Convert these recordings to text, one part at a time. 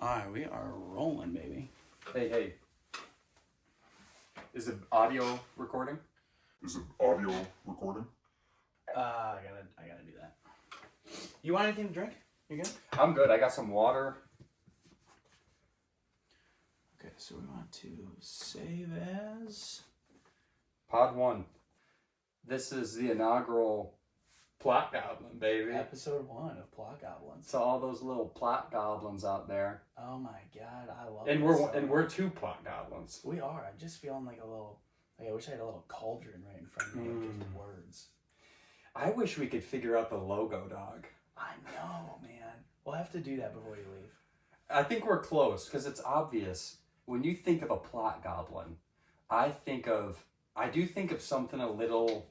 Alright, we are rolling, baby. Hey. Is it audio recording? I gotta do that. You want anything to drink? You good? I'm good. I got some water. Okay, so we want to save as... Pod 1. This is the inaugural plot goblin, baby. Episode 1 of Plot Goblins. To all those little plot goblins out there. Oh my god, I love And it we're so we're much. 2 plot goblins. We are. I'm just feeling like a little... Like I wish I had a little cauldron right in front of me of just words. I wish we could figure out the logo, dog. I know, man. We'll have to do that before you leave. I think we're close, because it's obvious. When you think of a plot goblin, I do think of something a little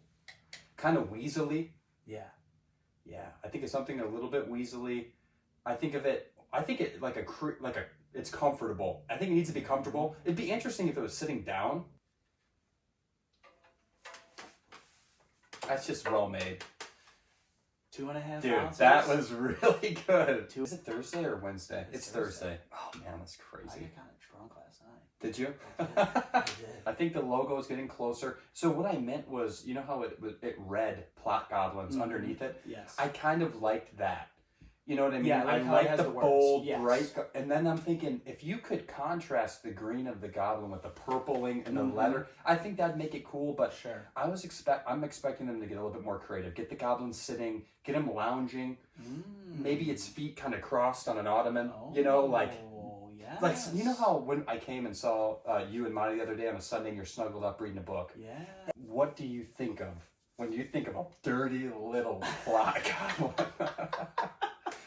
kind of weaselly. Yeah. I think of something a little bit weaselly. I think it like it's comfortable. I think it needs to be comfortable. It'd be interesting if it was sitting down. That's just well made. 2.5 Dude, ounces. that was really good. Is it Thursday or Wednesday? It's Thursday. Oh man, that's I crazy. got kind of drunk last night. Did you? I did. I think the logo is getting closer. So what I meant was, you know how it read plot goblins underneath it? Yes. I kind of liked that. You know what I mean? Yeah, I like how it like has the the words. bold, Yes. bright, and then I'm thinking if you could contrast the green of the goblin with the purpling and the leather, I think that'd make it cool. But Sure. I'm expecting them to get a little bit more creative. Get the goblin sitting, get him lounging. Maybe its feet kind of crossed on an ottoman. You know, like you know how when I came and saw you and Monty the other day on a Sunday, and you're snuggled up reading a book. Yeah. What do you think of when you think of a dirty little plot goblin?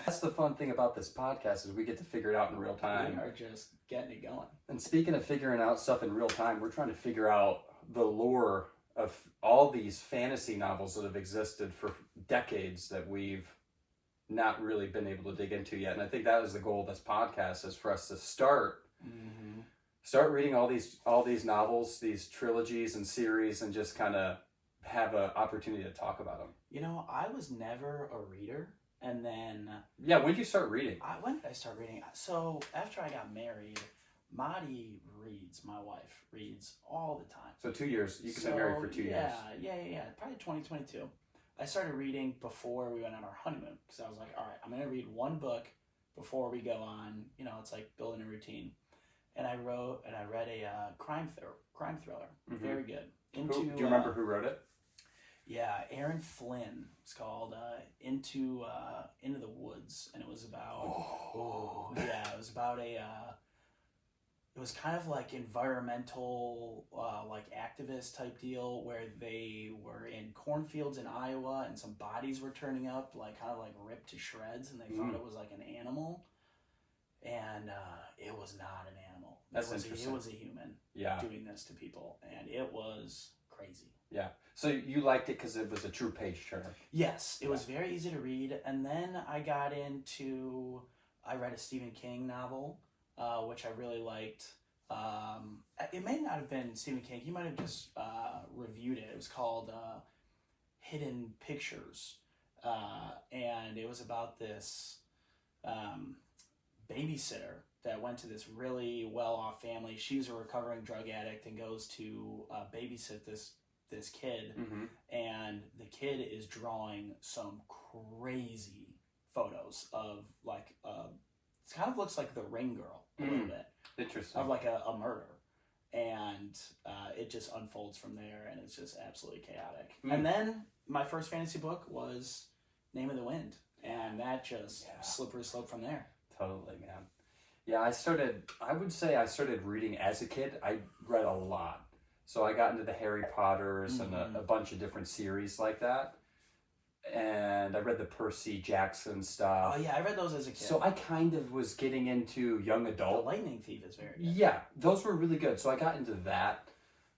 That's the fun thing about this podcast is we get to figure it out in real time. We are just getting it going. And speaking of figuring out stuff in real time, we're trying to figure out the lore of all these fantasy novels that have existed for decades that we've not really been able to dig into yet. And I think that is the goal of this podcast, is for us to start reading all these novels, these trilogies and series, and just kind of have an opportunity to talk about them. You know, I was never a reader. And then... Yeah, when did you start reading? When did I start reading? So, after I got married, Maddie reads, my wife, reads all the time. So 2 years. You've been married for 2 years. Yeah. Probably 2022. I started reading before we went on our honeymoon. Because I was like, all right, I'm going to read one book before we go on. You know, it's like building a routine. And I read a crime thriller. Very good. Do you remember who wrote it? Yeah, Aaron Flynn. It's called Into the Woods, and it was about it was about it was kind of like environmental like activist type deal where they were in cornfields in Iowa and some bodies were turning up like kind of like ripped to shreds, and they thought it was like an animal, and it was not an animal. That's interesting. It was a human doing this to people, and it was crazy. Yeah. So you liked it because it was a true page turner. Yes, it was very easy to read. And then I read a Stephen King novel, which I really liked. It may not have been Stephen King. He might have just reviewed it. It was called Hidden Pictures. And it was about this babysitter that went to this really well-off family. She's a recovering drug addict and goes to babysit this kid, and the kid is drawing some crazy photos of like it kind of looks like The Ring Girl a little bit. Interesting. Of like a murder, and it just unfolds from there, and it's just absolutely chaotic. And then my first fantasy book was Name of the Wind, and that just slippery slope from there. Totally, man. Yeah, I would say I started reading as a kid. I read a lot. So I got into the Harry Potters and a bunch of different series like that. And I read the Percy Jackson stuff. Oh yeah, I read those as a kid. So I kind of was getting into young adult. The Lightning Thief is very good. Yeah, those were really good. So I got into that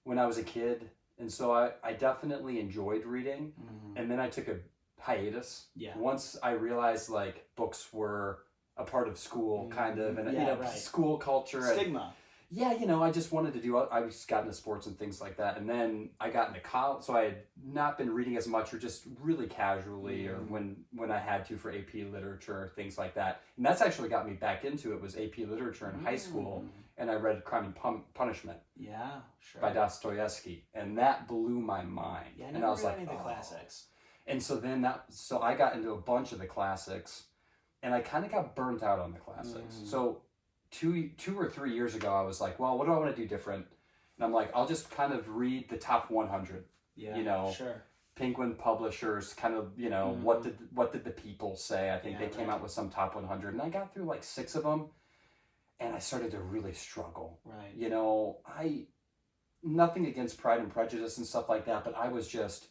when I was a kid. And so I definitely enjoyed reading. And then I took a hiatus. Yeah. Once I realized like books were a part of school kind of, and school culture. Stigma. Yeah, I just wanted to do, I was got into sports and things like that. And then I got into college, so I had not been reading as much or just really casually or when I had to for AP literature, things like that. And that's actually got me back into it was AP literature in high school. And I read Crime and Punishment Yeah, sure. by Dostoevsky. And that blew my mind. Yeah, I and never I was read like, any of the classics. And so then so I got into a bunch of the classics and I kind of got burnt out on the classics. So 2 or 3 years ago, I was like, well, what do I want to do different? And I'm like, I'll just kind of read the top 100. Yeah, sure. Penguin Publishers, kind of, what did the people say? I think they came out with some top 100, and I got through like 6 of them, and I started to really struggle. Right. Nothing against Pride and Prejudice and stuff like that, but I was just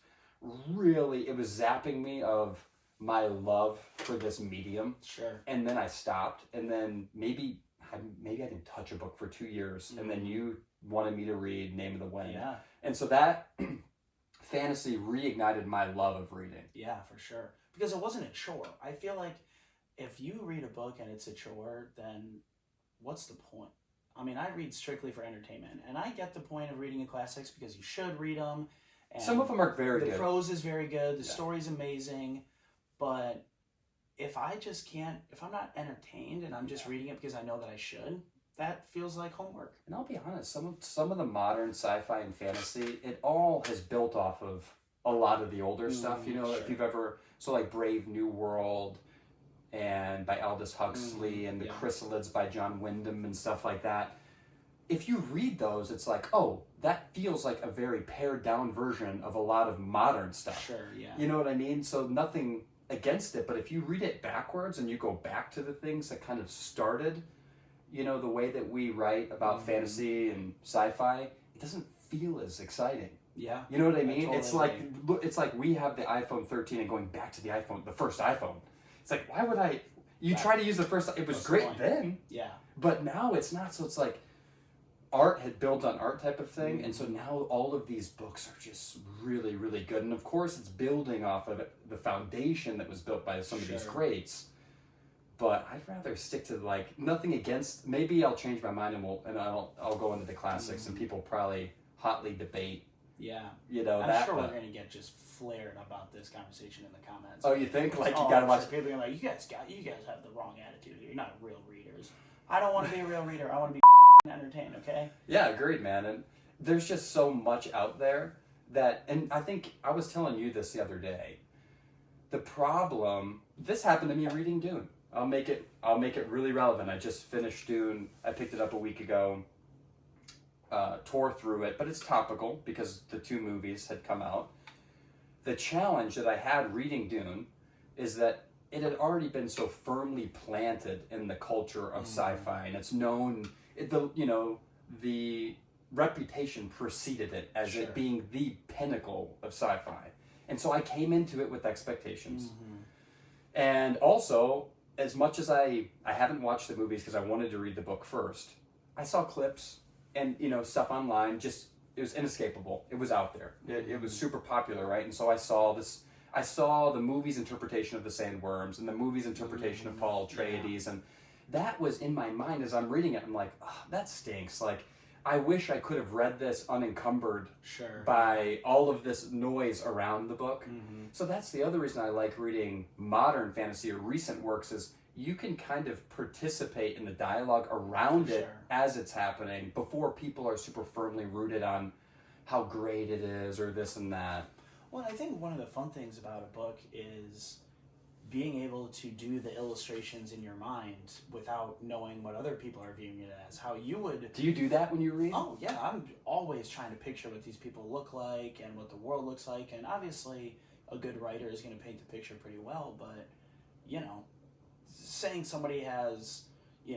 really, it was zapping me of my love for this medium. Sure. And then I stopped, and then maybe I didn't touch a book for 2 years, and then you wanted me to read Name of the Wind. Yeah. And so that fantasy reignited my love of reading. Yeah, for sure. Because it wasn't a chore. I feel like if you read a book and it's a chore, then what's the point? I mean, I read strictly for entertainment, and I get the point of reading the classics because you should read them. And some of them are very good. The prose is very good. The story's amazing. But if I'm not entertained and I'm just reading it because I know that I should, that feels like homework. And I'll be honest, some of the modern sci-fi and fantasy, it all has built off of a lot of the older stuff. Sure. If you've ever, like Brave New World and by Aldous Huxley and The Chrysalids by John Wyndham and stuff like that. If you read those, it's like, oh, that feels like a very pared down version of a lot of modern stuff. Sure, yeah. You know what I mean? So nothing against it, but if you read it backwards and you go back to the things that kind of started, the way that we write about fantasy and sci-fi, it doesn't feel as exciting. Yeah. You know what I mean? Totally It's like we have the iPhone 13 and going back to the first iPhone. It's like, why would I? You try to use the first. It was great then. Yeah. But now it's not. So it's like art had built on art type of thing, and so now all of these books are just really, really good. And of course, it's building off of the foundation that was built by some of these greats. But I'd rather stick to nothing against. Maybe I'll change my mind and I'll go into the classics, and people probably hotly debate. Yeah. I'm sure we're gonna get just flared about this conversation in the comments. Oh, you think? You gotta watch. Sure. People are like, you guys have the wrong attitude here. You're not real readers. I don't want to be a real reader. I want to be entertained. Okay. Yeah, agreed, man. And there's just so much out there and I think I was telling you this the other day. The problem. This happened to me reading Dune. I'll make it really relevant. I just finished Dune. I picked it up a week ago. Tore through it, but it's topical because the 2 movies had come out. The challenge that I had reading Dune is that it had already been so firmly planted in the culture of sci-fi, and it's known. The reputation preceded it as it being the pinnacle of sci-fi, and so I came into it with expectations. And also, as much as I haven't watched the movies because I wanted to read the book first, I saw clips and stuff online. Just it was inescapable. It was out there. It was super popular, right? And so I saw the movie's interpretation of the Sandworms and the movie's interpretation of Paul Atreides, and that was in my mind as I'm reading it. I'm like, oh, that stinks. Like, I wish I could have read this unencumbered by all of this noise around the book. So that's the other reason I like reading modern fantasy or recent works is you can kind of participate in the dialogue around it as it's happening before people are super firmly rooted on how great it is or this and that. Well, I think one of the fun things about a book is being able to do the illustrations in your mind without knowing what other people are viewing it as. How you would... Do you do that when you read? Oh, yeah. I'm always trying to picture what these people look like and what the world looks like. And obviously, a good writer is going to paint the picture pretty well. But, saying somebody has,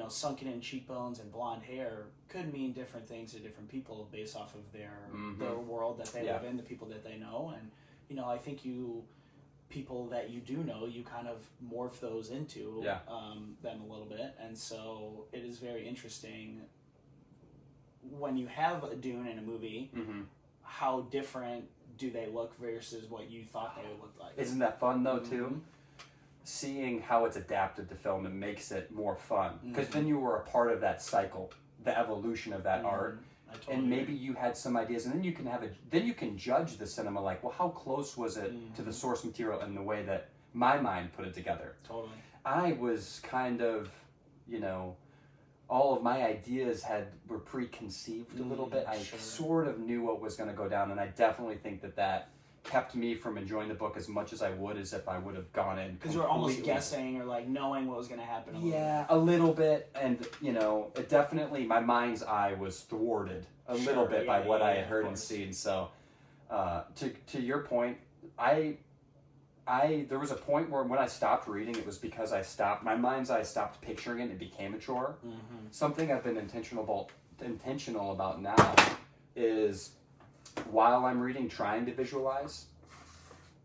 sunken in cheekbones and blonde hair could mean different things to different people based off of their world that they live in, the people that they know. And, I think people that you do know, you kind of morph those into them a little bit. And so it is very interesting when you have a Dune in a movie, how different do they look versus what you thought they would look like. Isn't that fun though too? Seeing how it's adapted to film and makes it more fun. Because then you were a part of that cycle the evolution of that art. I totally And maybe agree. you had some ideas, and then you can judge the cinema like, well, how close was it to the source material in the way that my mind put it together? Totally. I was kind of, all of my ideas were preconceived a little bit. I sure. sort of knew what was going to go down, and I definitely think that kept me from enjoying the book as much as I would as if I would have gone in because you were almost guessing or like knowing what was going to happen. A little bit, and it definitely, my mind's eye was thwarted a little bit by what I had heard and seen. So, to your point, there was a point where when I stopped reading, it was because my mind's eye stopped picturing it and it became a chore. Something I've been intentional about now is, while I'm reading, trying to visualize,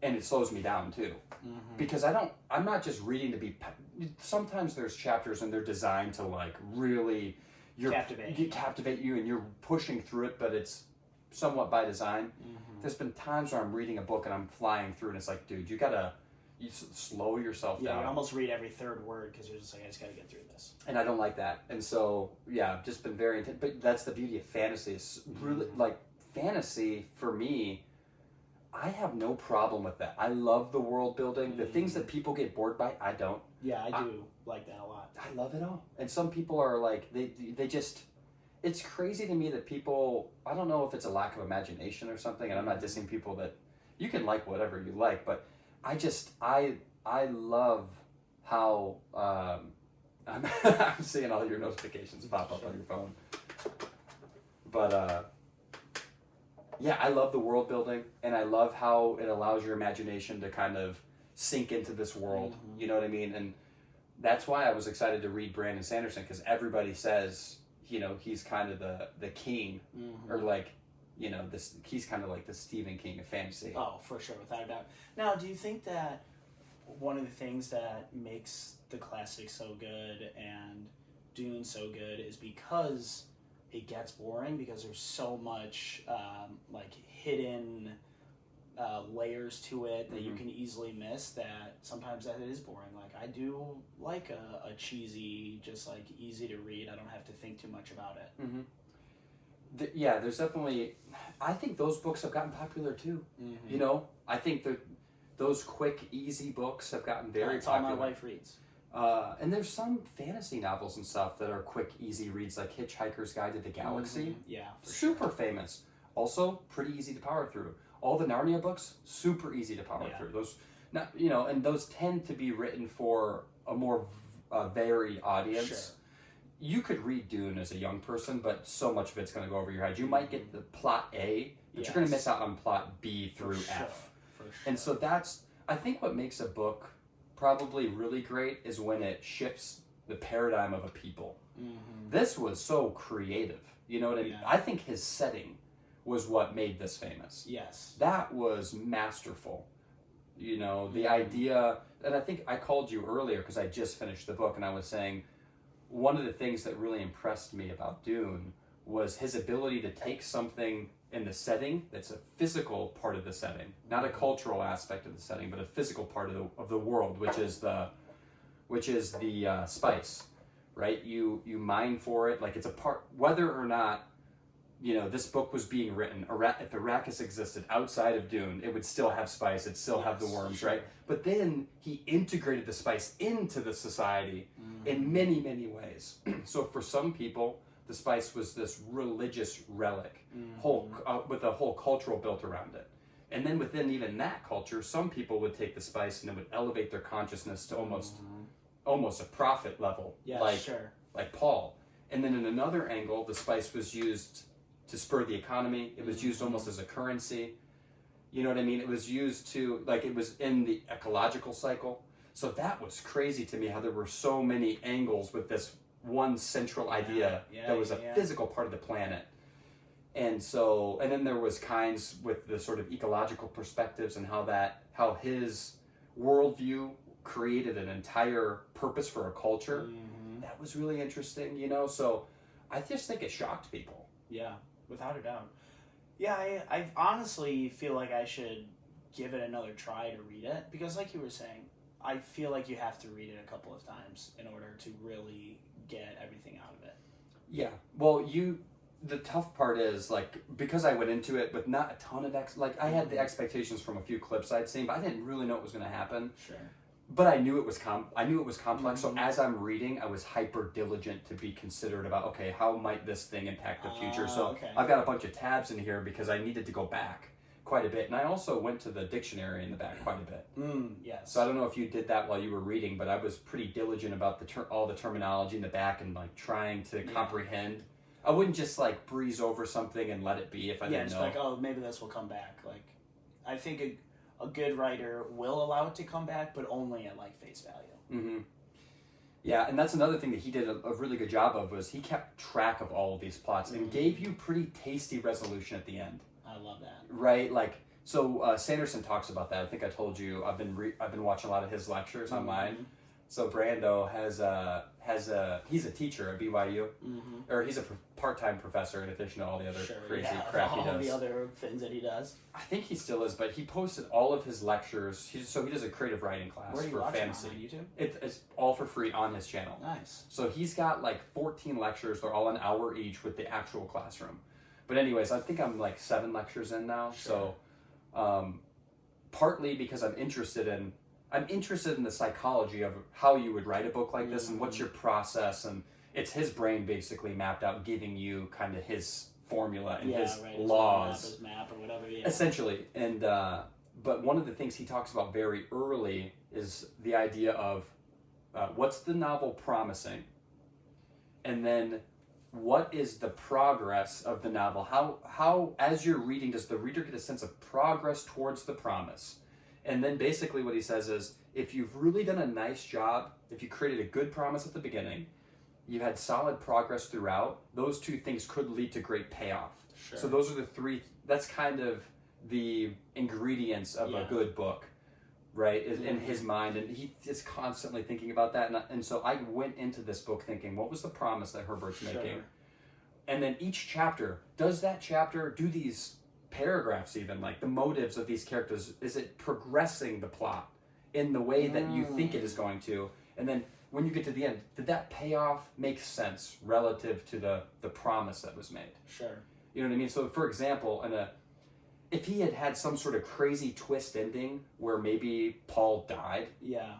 and it slows me down too. Because I'm not just reading to be, sometimes there's chapters and they're designed to like really, captivate you and you're pushing through it, but it's somewhat by design. There's been times where I'm reading a book and I'm flying through and it's like, dude, you slow yourself down. You almost read every third word because you're just like, I just got to get through this. And I don't like that. And so, I've just been very intense. But that's the beauty of fantasy. It's really, like, fantasy, for me, I have no problem with that. I love the world building. The things that people get bored by, I don't. Yeah, I do like that a lot. I love it all. And some people are like, they just, it's crazy to me that people, I don't know if it's a lack of imagination or something, and I'm not dissing people that, you can like whatever you like, but I love how, I'm seeing all your notifications pop up on your phone. But, I love the world building, and I love how it allows your imagination to kind of sink into this world. You know what I mean? And that's why I was excited to read Brandon Sanderson, because everybody says, he's kind of the king, or like, he's kind of like the Stephen King of fantasy. Oh, for sure, without a doubt. Now, do you think that one of the things that makes the classics so good and Dune so good is because it gets boring, because there's so much like hidden layers to it that you can easily miss, that sometimes that is boring. Like, I do like a cheesy, just like easy to read, I don't have to think too much about it. There's definitely, I think those books have gotten popular too. I think that those quick, easy books have gotten very popular. All my wife reads. And there's some fantasy novels and stuff that are quick, easy reads, like Hitchhiker's Guide to the Galaxy. Yeah, super famous. Also, pretty easy to power through. All the Narnia books, super easy to power through. Those, and those tend to be written for a more varied audience. Sure. You could read Dune as a young person, but so much of it's going to go over your head. You might get the plot A, but you're going to miss out on plot B through F. For sure. And so I think what makes a book probably really great is when it shifts the paradigm of a people. This was so creative. You know what I mean? I think his setting was what made this famous. Yes. That was masterful. The idea, and I think I called you earlier because I just finished the book, and I was saying, one of the things that really impressed me about Dune was his ability to take something in the setting that's a physical part of the setting, not a cultural aspect of the setting, but a physical part of the world, which is the spice, right? You mine for it, like it's a part, whether or not this book was being written, if Arrakis existed outside of Dune, it would still have spice, it'd still have the worms, right? But then he integrated the spice into the society in many, many ways. So for some people, the spice was this religious relic, with a whole cultural built around it. And then within even that culture, some people would take the spice and it would elevate their consciousness to almost a prophet level, like Paul. And then in another angle, the spice was used to spur the economy. It was used almost as a currency. You know what I mean? It was used to, like, it was in the ecological cycle. So that was crazy to me, how there were so many angles with this one central idea that was a physical part of the planet. And then there was kinds with the sort of ecological perspectives and how his worldview created an entire purpose for a culture. That was really interesting, so I just think it shocked people. Yeah, without a doubt. Yeah, I honestly feel like I should give it another try to read it, because like you were saying, I feel like you have to read it a couple of times in order to really get everything out of it. Yeah, Well, the tough part is, like, because I went into it with not a ton of I had the expectations from a few clips I'd seen, but I didn't really know what was going to happen. Sure. But I knew it was complex. So as I'm reading, I was hyper diligent to be considerate about, okay, how might this thing impact the future? So Okay. I've got a bunch of tabs in here because I needed to go back quite a bit, and I also went to the dictionary in the back quite a bit. Yes. So I don't know if you did that while you were reading, but I was pretty diligent about all the terminology in the back and like trying to comprehend. I wouldn't just like breeze over something and let it be if I didn't know. Like, oh, maybe this will come back. Like, I think a good writer will allow it to come back, but only at like face value. Mm-hmm. Yeah, and that's another thing that he did a really good job of, was he kept track of all of these plots and gave you pretty tasty resolution at the end. I love that. Right, like, so Sanderson talks about that. I think I told you I've been watching a lot of his lectures online. So Brando he's a teacher at BYU, or he's a part-time professor in addition to all the other crazy crap he does. All the other things that he does. I think he still is, but he posted all of his lectures. He does a creative writing class for fantasy. On YouTube? It's all for free on his channel. Nice. So he's got like 14 lectures. They're all an hour each with the actual classroom. But anyways, I think I'm like 7 lectures in now. Sure. So partly because I'm interested in the psychology of how you would write a book like this and what's your process, and it's his brain basically mapped out, giving you kind of his formula and his laws, his map or whatever. Yeah. Essentially. And but one of the things he talks about very early is the idea of what's the novel promising, and then what is the progress of the novel? How as you're reading, does the reader get a sense of progress towards the promise? And then basically what he says is, if you've really done a nice job, if you created a good promise at the beginning, you've had solid progress throughout, those two things could lead to great payoff. Sure. So those are the three, that's kind of the ingredients of a good book, right, in his mind. And he is constantly thinking about that. And so I went into this book thinking, what was the promise that Herbert's making? And then each chapter, does that chapter do these paragraphs, even like the motives of these characters, is it progressing the plot in the way that you think it is going to? And then when you get to the end, did that payoff make sense relative to the promise that was made? Sure. You know what I mean? So for example, if he had some sort of crazy twist ending where maybe Paul died,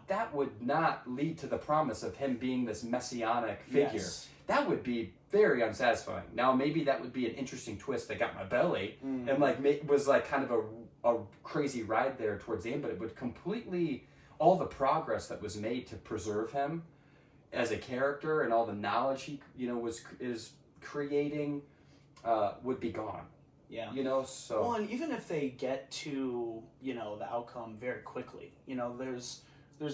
that would not lead to the promise of him being this messianic figure. Yes. That would be very unsatisfying. Now maybe that would be an interesting twist that got my belly and like was like kind of a crazy ride there towards the end, but it would completely, all the progress that was made to preserve him as a character and all the knowledge he is creating would be gone. Yeah. So well, and even if they get to the outcome very quickly, there's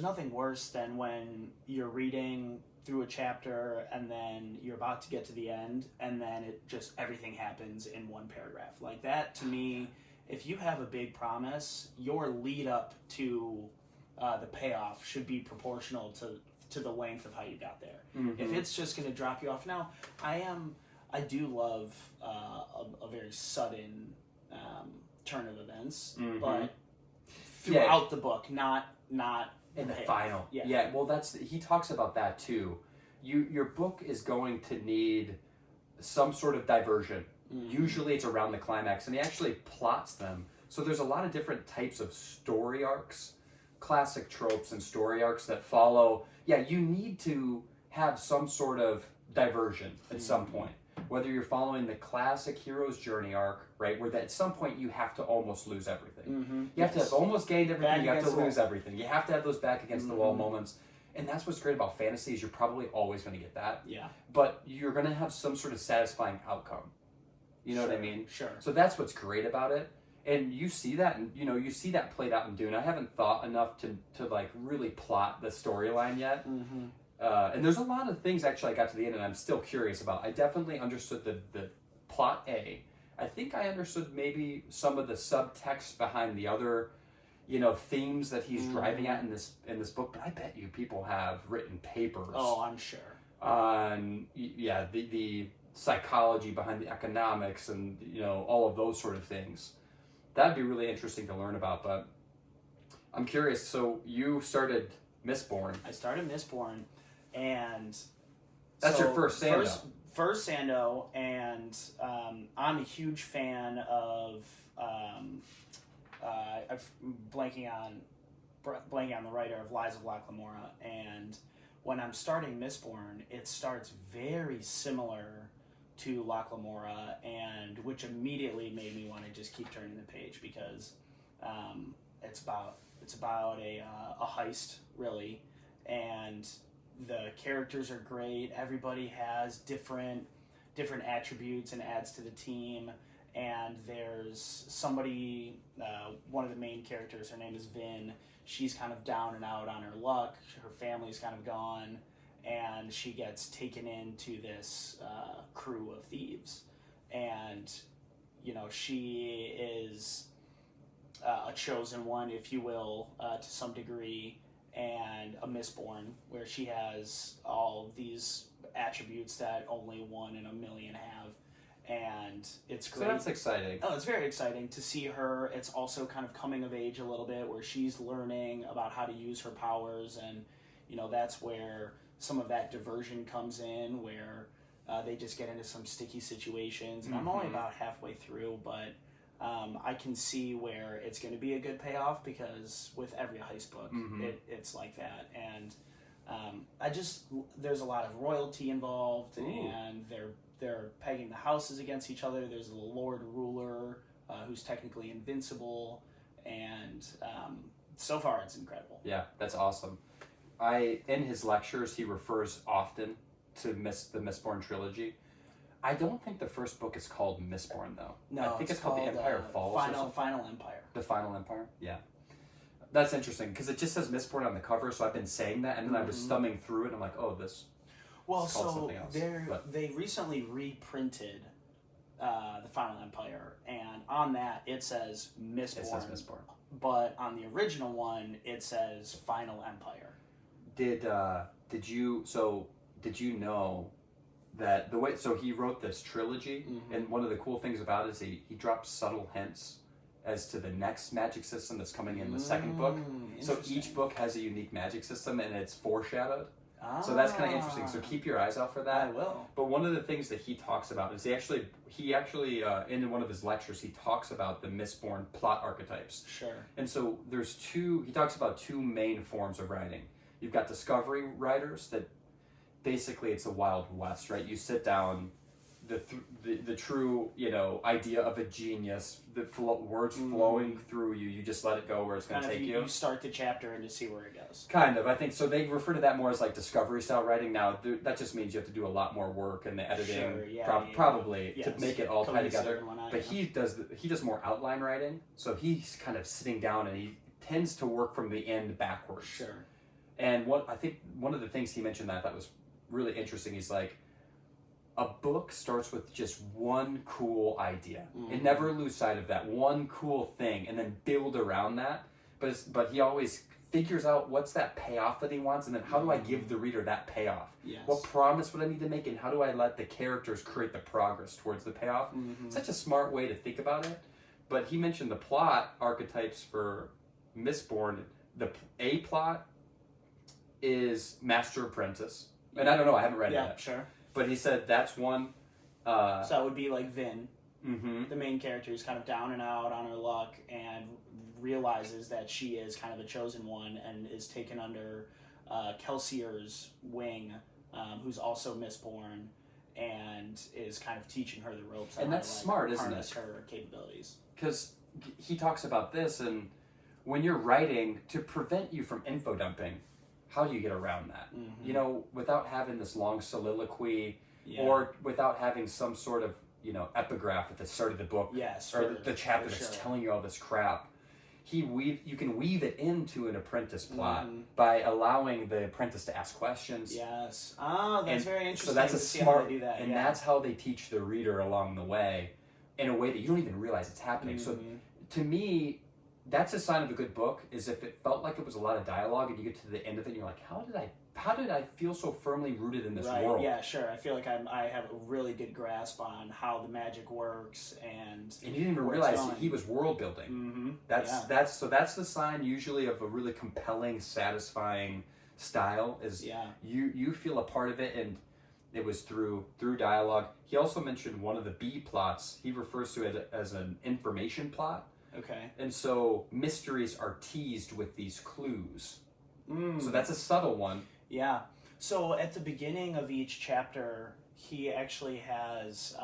nothing worse than when you're reading through a chapter and then you're about to get to the end and then it just everything happens in one paragraph. Like that, to me, if you have a big promise, your lead up to the payoff should be proportional to the length of how you got there. If it's just going to drop you off, now I do love a very sudden turn of events, but throughout the book, not in the final. Yeah, well, he talks about that too. Your book is going to need some sort of diversion. Usually it's around the climax, and he actually plots them. So there's a lot of different types of story arcs, classic tropes and story arcs that follow. Yeah, you need to have some sort of diversion at some point. Whether you're following the classic hero's journey arc, right, where at some point you have to almost lose everything. You have to have almost gained everything, you have to lose everything. You have to have those back against the wall moments. And that's what's great about fantasy, is you're probably always going to get that. Yeah. But you're going to have some sort of satisfying outcome. You know what I mean? Sure. So that's what's great about it. And you see that, and you see that played out in Dune. I haven't thought enough to like really plot the storyline yet. And there's a lot of things actually I got to the end and I'm still curious about. I definitely understood the plot A. I think I understood maybe some of the subtext behind the other, themes that he's driving at in this book. But I bet you people have written papers. Oh, I'm sure. On the psychology behind the economics and all of those sort of things. That'd be really interesting to learn about. But I'm curious. So you started Mistborn. I started Mistborn. And that's your first Sando. First Sando, and I'm a huge fan of. I'm blanking on the writer of Lies of Locke Lamora, and when I'm starting Mistborn, it starts very similar to Locke Lamora, and which immediately made me want to just keep turning the page because it's about a heist really, and the characters are great. Everybody has different attributes and adds to the team. And there's somebody, one of the main characters, her name is Vin. She's kind of down and out on her luck. Her family's kind of gone, and she gets taken into this crew of thieves. And, she is a chosen one, if you will, to some degree, and a Mistborn, where she has all these attributes that only 1 in a million have. And it's great. So that's exciting. Oh, it's very exciting to see her. It's also kind of coming of age a little bit, where she's learning about how to use her powers, and that's where some of that diversion comes in, where they just get into some sticky situations. And I'm only about halfway through, but I can see where it's going to be a good payoff, because with every heist book, it's like that. And there's a lot of royalty involved. Ooh. And they're pegging the houses against each other. There's the Lord Ruler, who's technically invincible, and so far it's incredible. Yeah, that's awesome. In his lectures, he refers often to the Mistborn trilogy. I don't think the first book is called Mistborn, though. No, I think it's called The Empire Falls. Final Empire. The Final Empire? Yeah. That's interesting, because it just says Mistborn on the cover, so I've been saying that, and then I was thumbing through it, and I'm like, oh, this... Well, so they recently reprinted the Final Empire, and on that it says Mistborn. It says Mistborn. But on the original one, it says Final Empire. Did you know that the way? So he wrote this trilogy, and one of the cool things about it is he drops subtle hints as to the next magic system that's coming in the second book. So each book has a unique magic system, and it's foreshadowed. So that's kind of interesting. So keep your eyes out for that. I will. But one of the things that he talks about is he actually in one of his lectures, he talks about the Mistborn plot archetypes. Sure. And so he talks about 2 main forms of writing. You've got discovery writers that basically it's a Wild West, right? You sit down, the true, idea of a genius, words flowing through you. You just let it go where it's going to take you. You start the chapter and just see where it goes. Kind of, I think so. They refer to that more as like discovery style writing. Now that just means you have to do a lot more work in the editing, probably to make it all tie together. But he does more outline writing. So he's kind of sitting down and he tends to work from the end backwards. Sure. And I think one of the things he mentioned that I thought was really interesting. He's like, a book starts with just one cool idea, and never lose sight of that one cool thing, and then build around that. But he always figures out what's that payoff that he wants, and then how do I give the reader that payoff? Yes. What promise would I need to make, and how do I let the characters create the progress towards the payoff? Such a smart way to think about it. But he mentioned the plot archetypes for Mistborn. The A plot is Master Apprentice, and I don't know, I haven't read it yet. Sure. But he said that's one. So that would be like Vin. The main character is kind of down and out on her luck and realizes that she is kind of the chosen one and is taken under Kelsier's wing, who's also Mistborn, and is kind of teaching her the ropes. And that's smart, isn't it? Her capabilities. Because he talks about this, and when you're writing, to prevent you from info dumping, how do you get around that? Without having this long soliloquy, or without having some sort of epigraph at the start of the book, or the chapter that's telling you all this crap. You can weave it into an apprentice plot by allowing the apprentice to ask questions. Yes. That's very interesting. So that's a smart, and that's how they teach the reader along the way, in a way that you don't even realize it's happening. So, to me, that's a sign of a good book, is if it felt like it was a lot of dialogue and you get to the end of it and you're like, how did I feel so firmly rooted in this world? Yeah, sure. I feel like I have a really good grasp on how the magic works, and you didn't even realize he was world building. That's the sign usually of a really compelling, satisfying style, is you feel a part of it, and It was through dialogue. He also mentioned one of the B plots. He refers to it as an information plot. Okay. And so mysteries are teased with these clues. Mm. So that's a subtle one. Yeah. So at the beginning of each chapter, he actually has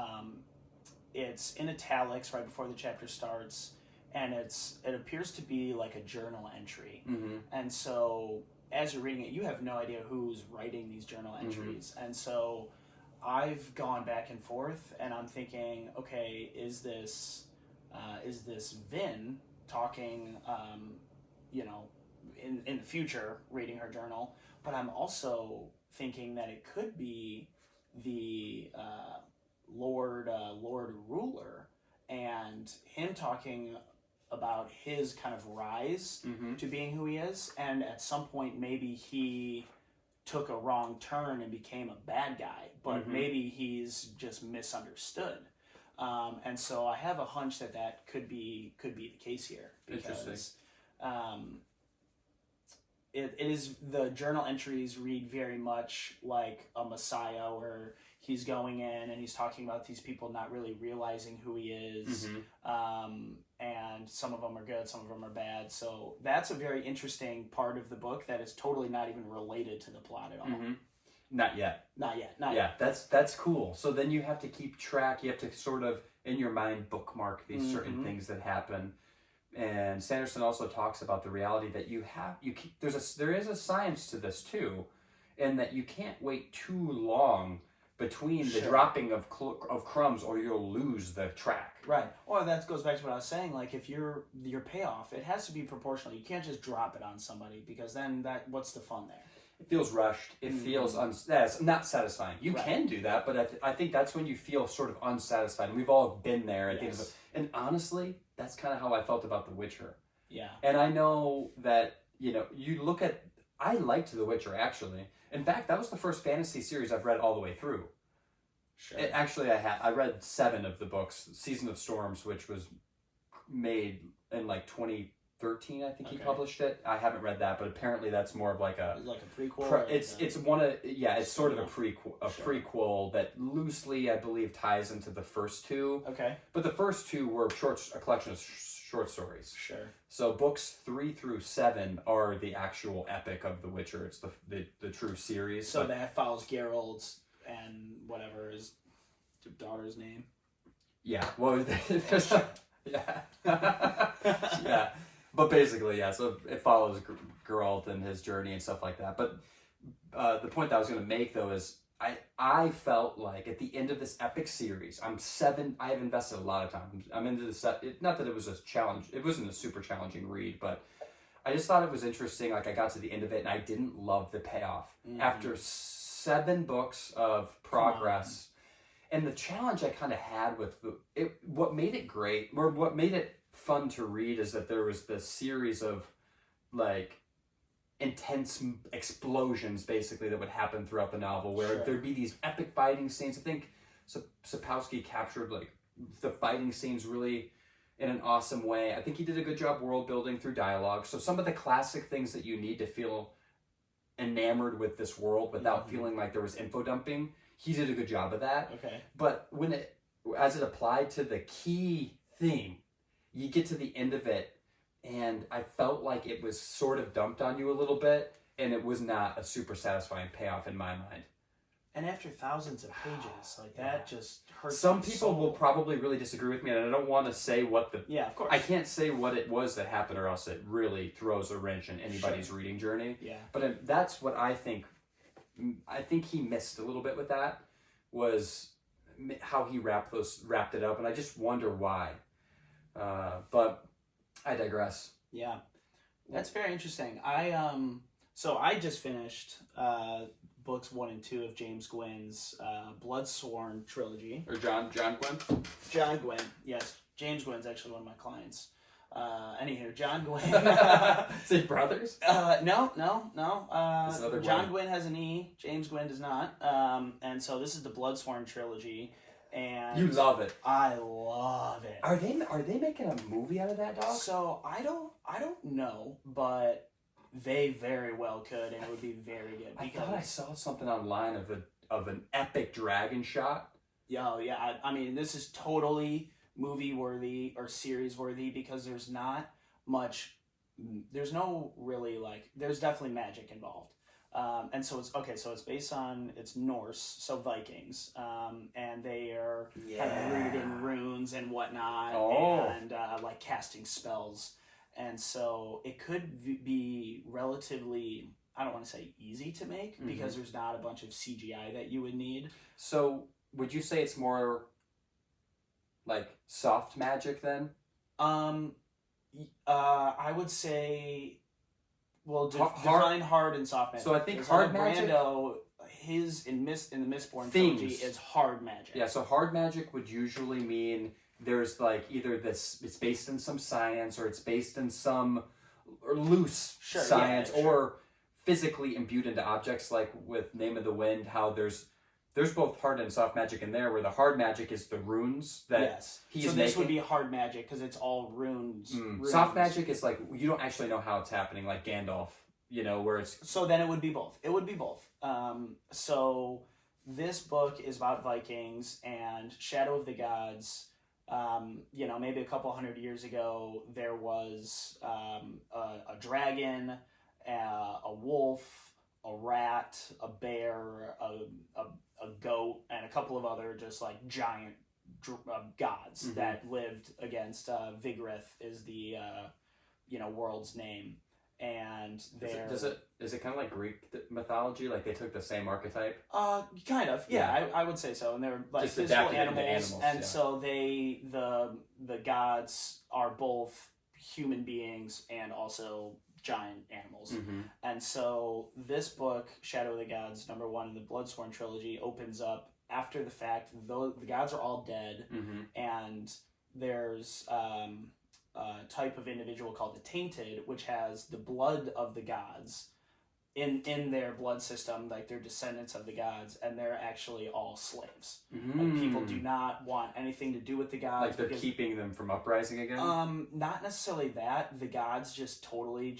it's in italics right before the chapter starts, and it appears to be like a journal entry. Mm-hmm. And so as you're reading it, you have no idea who's writing these journal entries. Mm-hmm. And so I've gone back and forth, and I'm thinking, okay, is this Vin talking, in the future, reading her journal? But I'm also thinking that it could be the Lord Ruler, and him talking about his kind of rise to being who he is, and at some point maybe he took a wrong turn and became a bad guy, but maybe he's just misunderstood. And so I have a hunch that could be the case here, because it is, the journal entries read very much like a Messiah, where he's going in and he's talking about these people not really realizing who he is, and some of them are good, some of them are bad. So that's a very interesting part of the book that is totally not even related to the plot at all. Not yet. Not yet. That's cool. So then you have to keep track. You have to sort of in your mind bookmark these certain things that happen. And Sanderson also talks about the reality that there is a science to this too, and that you can't wait too long between the dropping of crumbs, or you'll lose the track. Right. Or that goes back to what I was saying. Like, if your payoff, it has to be proportional. You can't just drop it on somebody, because then what's the fun there? It feels rushed. It feels that's not satisfying. You can do that, but I think that's when you feel sort of unsatisfied. And we've all been there. Yes. And honestly, that's kind of how I felt about The Witcher. Yeah. And I know that, you look at, I liked The Witcher, actually. In fact, that was the first fantasy series I've read all the way through. Sure. I read 7 of the books. Season of Storms, which was made in like 2013, I think he published it. I haven't read that, but apparently that's more of like a prequel. It's sort of a prequel that loosely, I believe, ties into the first 2. Okay. But the first 2 were a collection of short stories. Sure. So books 3 through 7 are the actual epic of The Witcher. It's the true series. So that follows Geralt and whatever his daughter's name. Yeah. Well, yeah. Yeah. But basically, yeah. So it follows Geralt and his journey and stuff like that. But the point that I was going to make, though, is I felt like at the end of this epic series, I have invested a lot of time. I'm into this. Not that it was a challenge. It wasn't a super challenging read, but I just thought it was interesting. Like, I got to the end of it and I didn't love the payoff. After 7 books of progress, and the challenge I kind of had with what made it great, or what made it fun to read, is that there was this series of like intense explosions basically that would happen throughout the novel, where there'd be these epic fighting scenes. I think Sapkowski captured like the fighting scenes really in an awesome way. I think he did a good job world building through dialogue. So some of the classic things that you need to feel enamored with this world without feeling like there was info dumping, he did a good job of that. Okay. But as it applied to the key theme, you get to the end of it, and I felt like it was sort of dumped on you a little bit, and it was not a super satisfying payoff in my mind. And after thousands of pages, like that just hurts. Some people will probably really disagree with me, and I don't want to say what the... Yeah, of course. I can't say what it was that happened, or else it really throws a wrench in anybody's reading journey. Yeah. But that's what I think he missed a little bit with that, was how he wrapped it up, and I just wonder why. But I digress. Yeah, that's very interesting. So I just finished books 1 and 2 of James Gwynn's Bloodsworn trilogy. Or John Gwynn? John Gwynn, yes. James Gwynn's actually one of my clients. Anywho, John Gwynn. Is it brothers? No. John Gwynn has an E. James Gwynn does not. And so this is the Bloodsworn trilogy. And you love it. I love it. Are they making a movie out of that, dog? So I don't know, but they very well could, and it would be very good. I thought I saw something online of an epic dragon shot. Yeah. I mean, this is totally movie worthy or series worthy because there's not much. There's no really there's definitely magic involved. And so it's okay. So it's Norse, so Vikings, and they are kind of rooted in runes and whatnot, and casting spells. And so it could be relatively, I don't want to say easy to make because there's not a bunch of CGI that you would need. So would you say it's more like soft magic then? I would say, well, define hard and soft magic. So I think hard magic. Brando, in the Mistborn trilogy is hard magic. Yeah, so hard magic would usually mean there's either it's based in some science or it's based in some loose science or physically imbued into objects, like with Name of the Wind, how there's both hard and soft magic in there, where the hard magic is the runes that he's making. So this would be hard magic because it's all runes. Soft magic is you don't actually know how it's happening, like Gandalf, where it's... So then it would be both. So this book is about Vikings and Shadow of the Gods. Maybe a couple hundred years ago, there was a dragon, a wolf, a rat, a bear, a goat, and a couple of other just giant gods that lived against Vigorith is the world's name. And is it kind of like Greek mythology? Like they took the same archetype? Kind of. Yeah. I would say so. And they're just physical animals, and so the gods are both human beings and also giant animals. And so this book, Shadow of the Gods, #1 in the Bloodsworn trilogy, opens up after the fact. Though the gods are all dead, and there's a type of individual called the Tainted, which has the blood of the gods in their blood system, they're descendants of the gods, and they're actually all slaves. People do not want anything to do with the gods. They're keeping them from uprising again? Not necessarily that. The gods just totally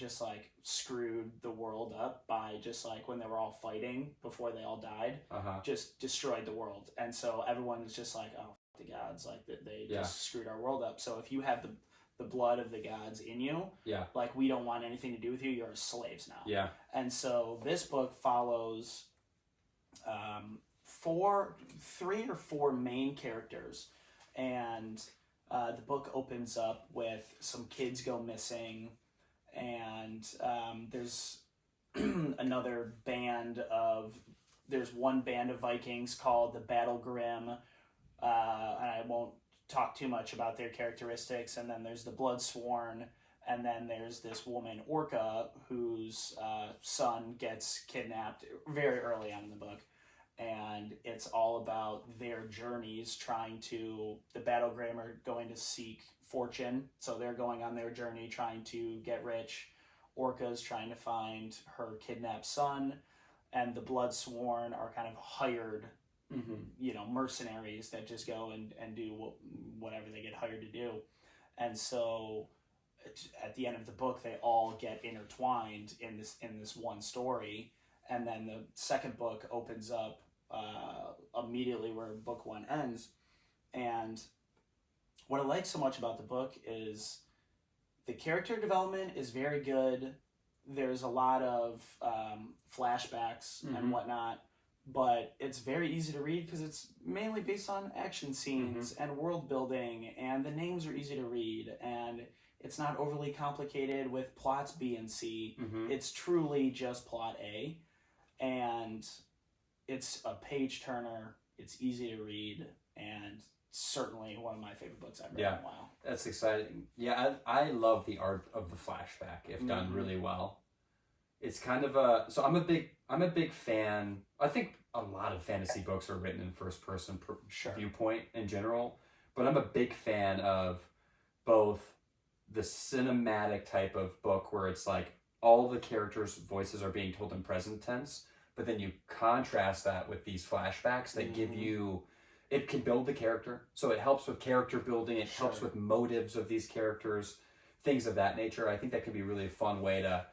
screwed the world up by when they were all fighting before they all died, just destroyed the world. And so everyone is just oh, the gods, they just screwed our world up. So if you have the blood of the gods in you, we don't want anything to do with you, you're slaves now. And so this book follows 3 or 4 main characters, and the book opens up with some kids go missing, and there's there's one band of Vikings called the Battle Grim, and I won't talk too much about their characteristics. And then there's the Bloodsworn, and then there's this woman Orca whose son gets kidnapped very early on in the book, and it's all about their journeys the Battle Grim are going to seek fortune, so they're going on their journey trying to get rich. Orca's trying to find her kidnapped son, and the Bloodsworn are kind of hired mercenaries that just go and do whatever they get hired to do. And so at the end of the book, they all get intertwined in this one story. And then the second book opens up immediately where book 1 ends. And what I like so much about the book is the character development is very good. There's a lot of flashbacks and whatnot, but it's very easy to read because it's mainly based on action scenes and world building, and the names are easy to read, and it's not overly complicated with plots B and C. It's truly just plot A, and it's a page turner. It's easy to read, and certainly one of my favorite books I've read in a while. That's exciting. Yeah, I love the art of the flashback if done really well. It's kind of I'm a big fan. I think a lot of fantasy books are written in first person viewpoint in general, but I'm a big fan of both the cinematic type of book where it's all the characters' voices are being told in present tense, but then you contrast that with these flashbacks that give you, it can build the character, so it helps with character building, it helps with motives of these characters, things of that nature. I think that could be really a fun way to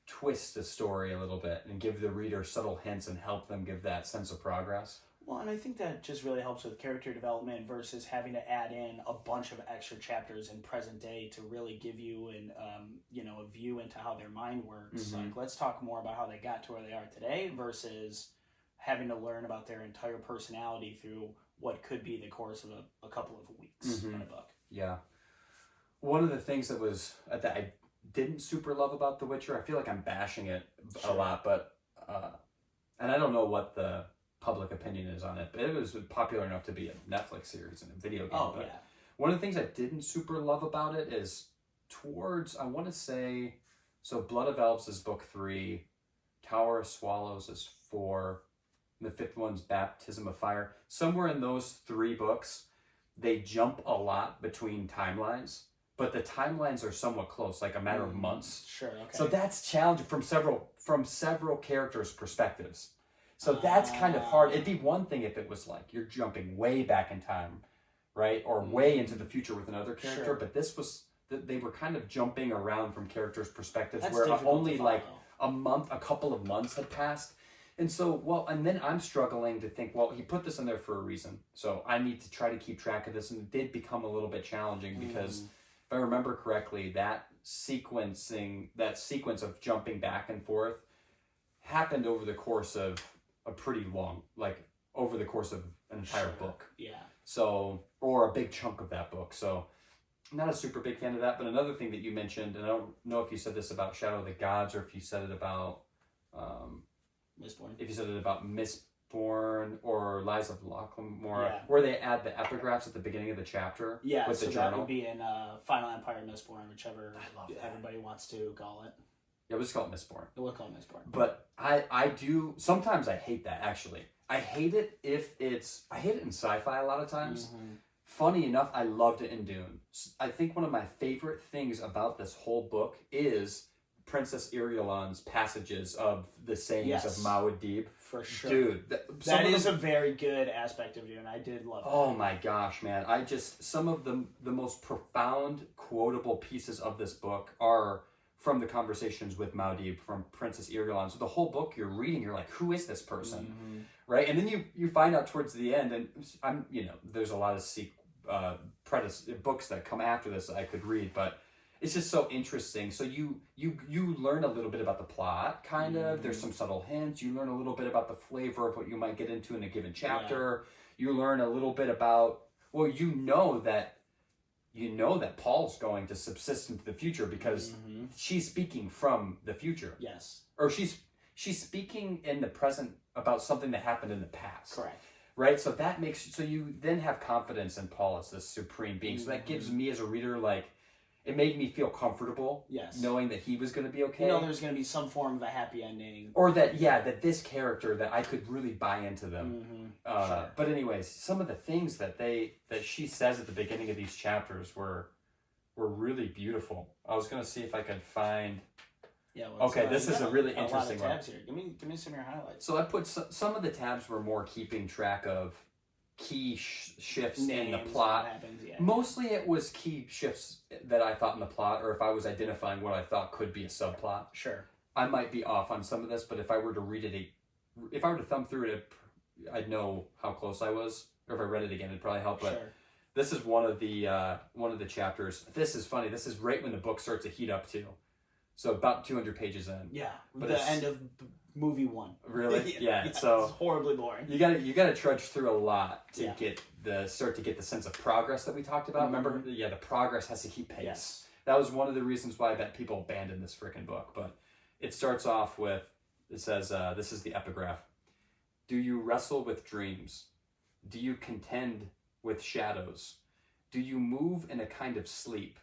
twist the story a little bit and give the reader subtle hints and help them give that sense of progress. Well, and I think that just really helps with character development versus having to add in a bunch of extra chapters in present day to really give you a view into how their mind works. Mm-hmm. Like, let's talk more about how they got to where they are today versus having to learn about their entire personality through what could be the course of a couple of weeks in a book. Yeah. One of the things that I didn't super love about The Witcher, I feel like I'm bashing it a lot, but and I don't know what the public opinion is on it, but it was popular enough to be a Netflix series and a video game. One of the things I didn't super love about it is towards, I want to say, so Blood of Elves is book 3, Tower of Swallows is 4, and the 5th one's Baptism of Fire. Somewhere in those 3 books, they jump a lot between timelines, but the timelines are somewhat close, like a matter of months. Sure, okay. So that's challenging from several characters' perspectives. So that's kind of hard. It'd be one thing if it was like you're jumping way back in time, right? Or way into the future with another character. But this was, they were kind of jumping around from characters' perspectives where only like a couple of months had passed. And so, and then I'm struggling to think, well, he put this in there for a reason. So I need to try to keep track of this. And it did become a little bit challenging because if I remember correctly, that sequence of jumping back and forth happened over the course of a pretty long, like over the course of an entire book. Yeah. So, or a big chunk of that book. So I'm not a super big fan of that. But another thing that you mentioned, and I don't know if you said this about Shadow of the Gods or if you said it about Mistborn. If you said it about Mistborn or Lies of Lochlamora, where they add the epigraphs at the beginning of the chapter with the journal. That would be in Final Empire Mistborn, whichever everybody wants to call it. Yeah, we'll just call it Mistborn. We'll call it Mistborn. But I do, sometimes I hate that, actually. I hate it I hate it in sci-fi a lot of times. Funny enough, I loved it in Dune. I think one of my favorite things about this whole book is Princess Irulan's passages of the sayings of Muad'Dib. For sure. Dude. That is a very good aspect of Dune. I did love that. Oh my gosh, man. Some of the most profound, quotable pieces of this book are from the conversations with Muad'Dib, from Princess Irulan. So the whole book you're reading, you're like, who is this person? Right? And then you find out towards the end, and there's a lot of books that come after this that I could read, but it's just so interesting. So you learn a little bit about the plot, kind of. There's some subtle hints. You learn a little bit about the flavor of what you might get into in a given chapter. You learn a little bit about, well, you know that Paul's going to subsist into the future because she's speaking from the future. Yes. Or she's speaking in the present about something that happened in the past. Correct. Right? So you then have confidence in Paul as this supreme being. So that gives me as a reader, like, it made me feel comfortable knowing that he was going to be okay. There's going to be some form of a happy ending. Or that this character, that I could really buy into them. But anyways, some of the things that she says at the beginning of these chapters were really beautiful. I was going to see if I could find... this is a really interesting one. Tabs here. Give me some of your highlights. So I put some of the tabs were more keeping track of key shifts in the plot. Mostly it was key shifts that I thought in the plot, or if I was identifying what I thought could be a subplot. Sure. I might be off on some of this, but if I were to read it, if I were to thumb through it, I'd know how close I was. Or if I read it again, it'd probably help. But this is one of the chapters. This is funny. This is right when the book starts to heat up too. So about 200 pages in. Yeah, but the end of movie 1. Really? Yeah. So it's horribly boring. You gotta trudge through a lot to get the sense of progress that we talked about. Remember? Yeah, the progress has to keep pace. Yes. That was one of the reasons why I bet people abandoned this freaking book. But it starts off with, it says, this is the epigraph. Do you wrestle with dreams? Do you contend with shadows? Do you move in a kind of sleep?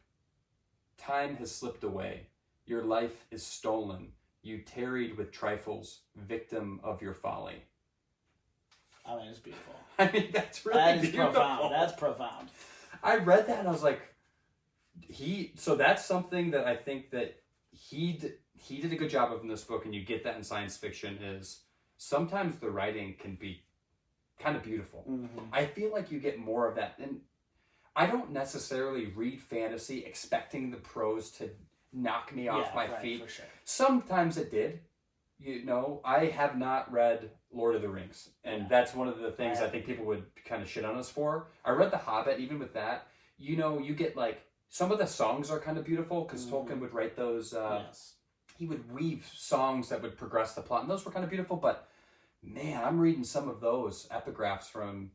Time has slipped away. Your life is stolen. You tarried with trifles, victim of your folly. I mean, it's beautiful. I mean, that's really beautiful. Profound. That's profound. I read that and I was like, so that's something that I think that he did a good job of in this book, and you get that in science fiction, is sometimes the writing can be kind of beautiful. I feel like you get more of that. And I don't necessarily read fantasy expecting the prose to knock me off my feet. For sure. Sometimes it did. You know, I have not read Lord of the Rings, and that's one of the things I think people would kind of shit on us for. I read The Hobbit. Even with that, you know, you get like some of the songs are kind of beautiful because Tolkien would write those. He would weave songs that would progress the plot, and those were kind of beautiful. But man, I'm reading some of those epigraphs from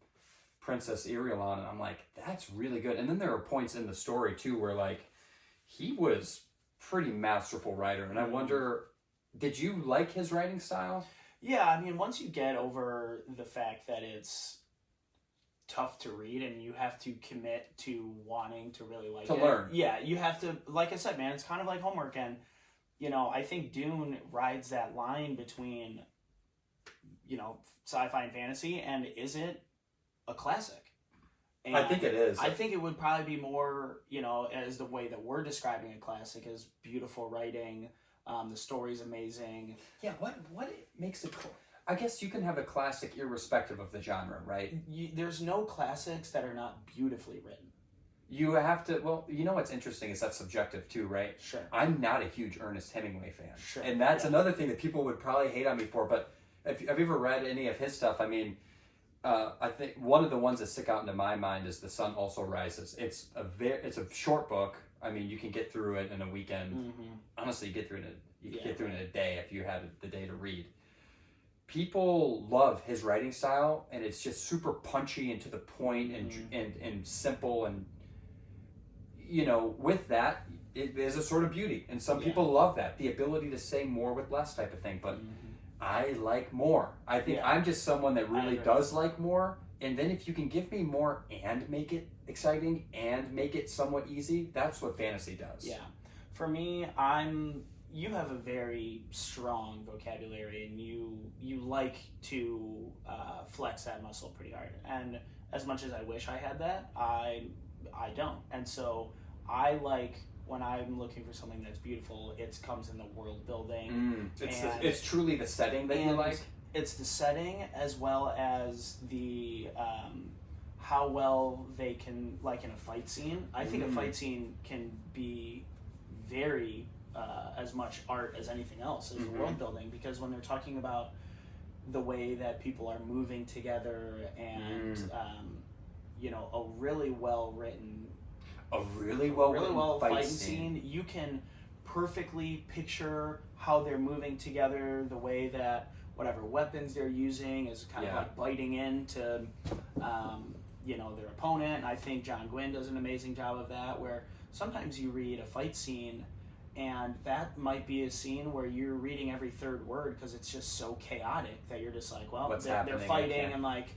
Princess Irulan, and I'm like, that's really good. And then there are points in the story too where like he was pretty masterful writer, and I wonder, did you like his writing style? Yeah, I mean, once you get over the fact that it's tough to read and you have to commit to wanting to really like it. To learn. Yeah, you have to, like I said, man, it's kind of like homework. And, you know, I think Dune rides that line between, you know, sci-fi and fantasy, and is it a classic? And I think it is. I think it would probably be more, you know, as the way that we're describing a classic as beautiful writing. The story's amazing. Yeah, what makes it... I guess you can have a classic irrespective of the genre, right? There's no classics that are not beautifully written. You have to... Well, you know what's interesting is that's subjective too, right? Sure. I'm not a huge Ernest Hemingway fan. Sure. And that's another thing that people would probably hate on me for, but have you ever read any of his stuff? I mean, I think one of the ones that stick out into my mind is The Sun Also Rises. It's a short book. I mean, you can get through it in a weekend. Honestly, you can get through it in a day if you had the day to read. People love his writing style, and it's just super punchy and to the point and simple, and you know, with that, it is a sort of beauty, and some people love that, the ability to say more with less type of thing. But I like more. I think I'm just someone that really does like more. And then if you can give me more and make it exciting and make it somewhat easy, that's what fantasy does. Yeah. For me, you have a very strong vocabulary, and you like to flex that muscle pretty hard. And as much as I wish I had that, I don't. And so I like, when I'm looking for something that's beautiful, it comes in the world building. It's truly the setting that you like. It's the setting, as well as the how well they can, like in a fight scene. I think a fight scene can be very as much art as anything else, as world building, because when they're talking about the way that people are moving together and you know, a really well written fighting scene, you can perfectly picture how they're moving together, the way that whatever weapons they're using is kind of like biting into you know, their opponent. And I think John Gwynne does an amazing job of that, where sometimes you read a fight scene and that might be a scene where you're reading every third word because it's just so chaotic that you're just like, well, they're fighting, and like,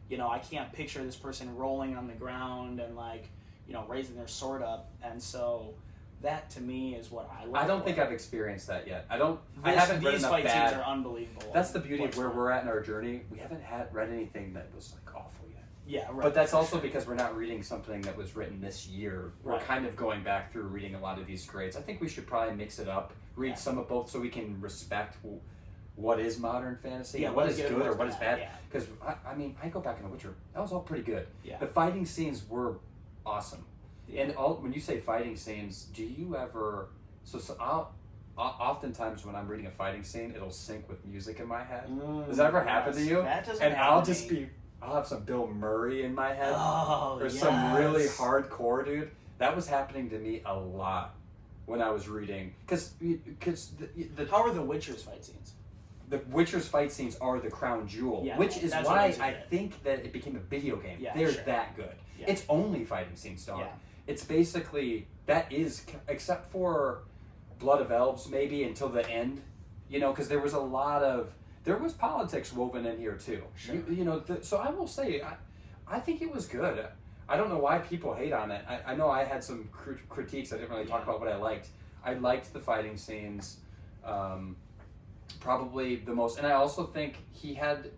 you know, I can't picture this person rolling on the ground and like, you know, raising their sword up. And so that to me is what I look I don't for. think I've experienced that yet. I haven't read these enough fight bad. scenes are unbelievable. That's the beauty of where we're at in our journey. We haven't read anything that was like awful yet. Yeah, right. But that's also because we're not reading something that was written this year. We're Right. kind of going back through reading a lot of these grades. I think we should probably mix it up, read some of both, so we can respect what is modern fantasy, and what is good or what is bad. Because I mean, I go back in The Witcher. That was all pretty good. Yeah. The fighting scenes were awesome. Yeah. And when you say fighting scenes, do you ever? So I'll oftentimes when I'm reading a fighting scene, it'll sync with music in my head. Does that ever happen to you? That doesn't and happen to me. I'll have some Bill Murray in my head, or yes. some really hardcore dude. That was happening to me a lot when I was reading, because How are the Witcher's fight scenes? The Witcher's fight scenes are the crown jewel, which is that's why what I think that it became a video game. Yeah, They're sure. that good. Yeah. It's only fighting scenes, dog. Yeah. It's basically, that is, except for Blood of Elves, maybe, until the end, you know, because there was politics woven in here, too. Sure. You know, so I will say, I think it was good. I don't know why people hate on it. I know I had some critiques. I didn't really talk about what I liked. I liked the fighting scenes, probably the most. And I also think he had,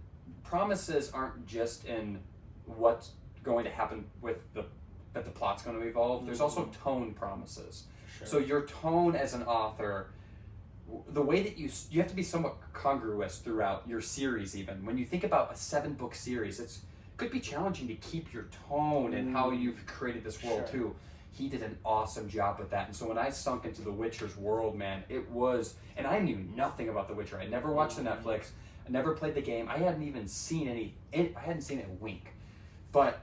promises aren't just in what's going to happen with that the plot's going to evolve. There's also tone promises. Sure. So your tone as an author, the way that you have to be somewhat congruous throughout your series. Even when you think about a 7-book series, it could be challenging to keep your tone and how you've created this world too. he did an awesome job with that. And so when I sunk into The Witcher's world, man, it was, and I knew nothing about The Witcher. I never watched the Netflix. I never played the game. I hadn't even seen I hadn't seen it wink. But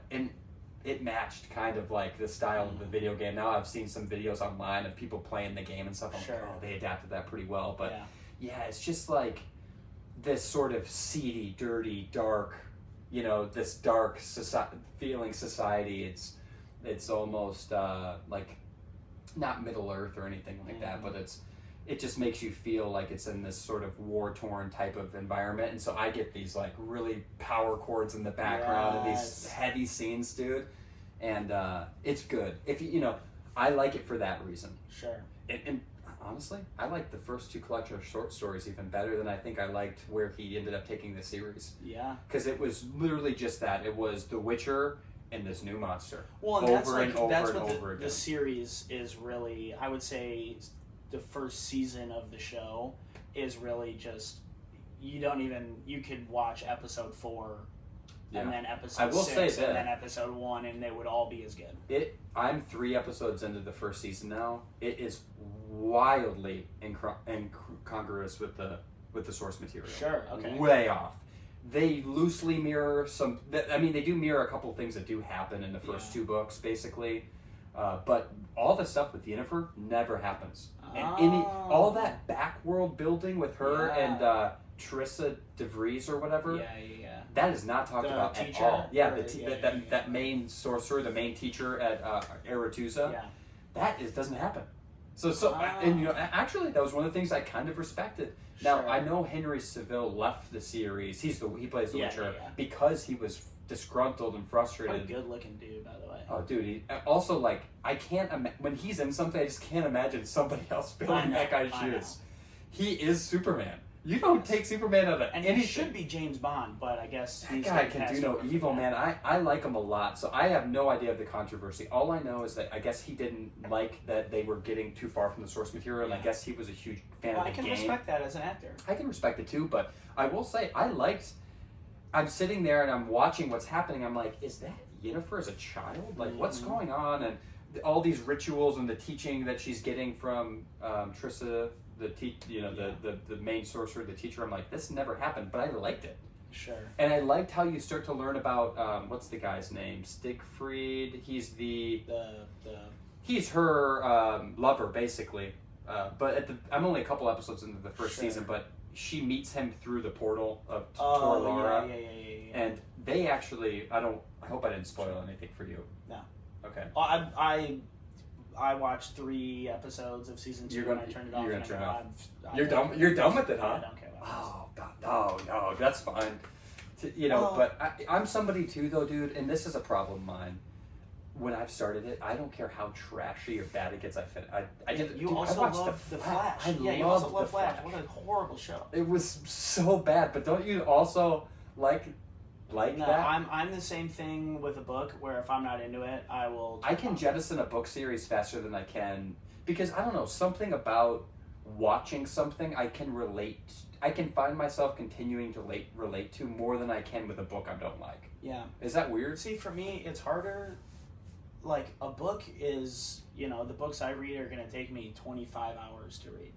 it matched kind of like the style of the video game. Now I've seen some videos online of people playing the game and stuff. I'm like, oh, they adapted that pretty well. But yeah, it's just like this sort of seedy, dirty, dark, you know, this dark feeling society. It's almost like not Middle Earth or anything like that, but it just makes you feel like it's in this sort of war-torn type of environment. And so I get these like really power chords in the background and these heavy scenes, dude. And it's good. If you know, I like it for that reason. Sure. And honestly, I like the first two collection of short stories even better than I think I liked where he ended up taking the series. Yeah. Because it was literally just that. It was The Witcher and this new monster. Well, and over that's and what over again. The series is really, I would say, the first season of the show is really just, you could watch episode 4 and then episode 6 and then episode 1 and they would all be as good. I'm 3 episodes into the first season now. It is wildly incongruous with the source material. Sure, okay. Way off. They loosely mirror they do mirror a couple things that do happen in the first 2 books, basically. But all the stuff with Yennefer never happens. And all that back world building with her and Trissa DeVries or whatever, that is not talked about teacher, at all. Yeah, that main sorcerer, the main teacher at Aretusa, doesn't happen. And you know, actually, that was one of the things I kind of respected. Now, I know Henry Cavill left the series. He plays the Witcher because he was disgruntled and frustrated. What a good-looking dude, by the way. Oh, dude. He, also, like, I can't when he's in something, I just can't imagine somebody else filling that guy's shoes. He is Superman. You don't take Superman out of anything. And he should be James Bond, but I guess that guy can do no evil, man. I like him a lot, so I have no idea of the controversy. All I know is that I guess he didn't like that they were getting too far from the source material, and I guess he was a huge fan of the game. I can respect that as an actor. I can respect it too, but I will say I'm sitting there and I'm watching what's happening. I'm like, is that Yennefer as a child? Like, what's going on? And all these rituals and the teaching that she's getting from Trissa, the main sorcerer, the teacher. I'm like, this never happened, but I liked it. Sure. And I liked how you start to learn about what's the guy's name? Stigfried. He's he's her lover, basically. But I'm only a couple episodes into the first season, but she meets him through the portal of Tor Lara. Yeah. And they actually, I hope I didn't spoil anything for you. No. Okay. I watched 3 episodes of season 2 and I turned it off. You're gonna turn it off. You're done with it, huh? I don't care about this. No, that's fine. But I'm somebody too, though, dude, and this is a problem of mine. When I've started it, I don't care how trashy or bad it gets. I also love The Flash. You also love Flash. What a horrible show. It was so bad, but don't you also like that? I'm the same thing with a book where if I'm not into it, I can jettison a book series faster than I can because I don't know, something about watching something I can find myself continuing to relate to more than I can with a book I don't like. Yeah. Is that weird? See, for me, it's harder. Like, a book is, the books I read are going to take me 25 hours to read.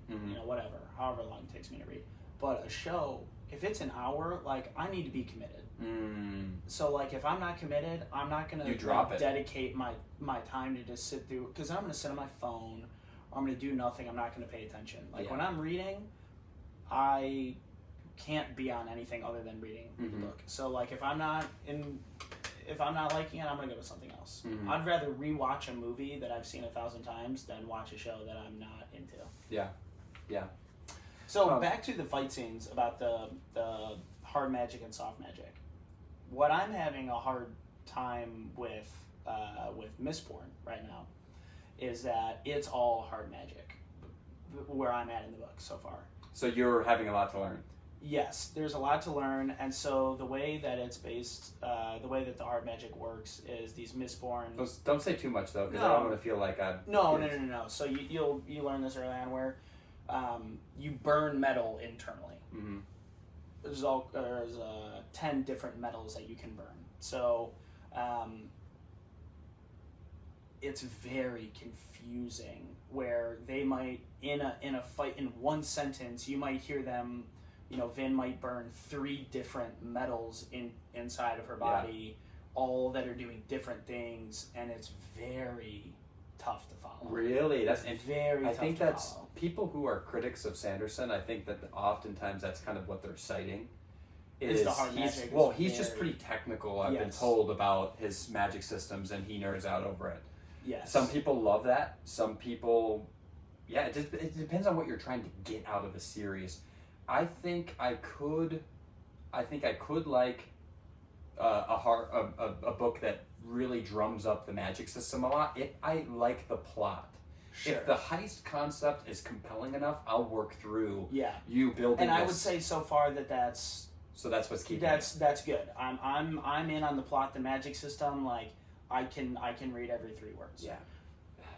Whatever, however long it takes me to read. But a show, if it's an hour, like, I need to be committed. So, like, if I'm not committed, I'm not going to dedicate my time to just sit through, because I'm going to sit on my phone, or I'm going to do nothing, I'm not going to pay attention. Like, when I'm reading, I can't be on anything other than reading the book. So, like, if I'm not liking it, I'm going to go to something else. I'd rather rewatch a movie that I've seen 1,000 times than watch a show that I'm not into. Yeah. So back to the fight scenes about the hard magic and soft magic. What I'm having a hard time with Mistborn right now is that it's all hard magic, where I'm at in the book so far. So you're having a lot to learn. Yes, there's a lot to learn, and so the way that it's based, the way that the hard magic works is these Mistborn. Don't say too much though, because I don't want to feel like I'm. No. So you learn this early on where you burn metal internally. There's 10 different metals that you can burn. So it's very confusing where they might in a fight in one sentence you might hear them, Vin might burn 3 different metals inside of her body, all that are doing different things, and it's very tough to follow. Really? That's very tough I think to that's follow. people who are critics of Sanderson, I think that oftentimes that's kind of what they're citing. Is the hard magic. He's just pretty technical, I've been told, about his magic systems, and he nerds out over it. Yes. Some people love that. Some people, it depends on what you're trying to get out of a series. I think I could like a book that really drums up the magic system a lot if I like the plot. Sure. If the heist concept is compelling enough, I'll work through you building. And I would say so far that's what's keeping that's good. I'm in on the plot, the magic system. Like I can read every 3 words. Yeah,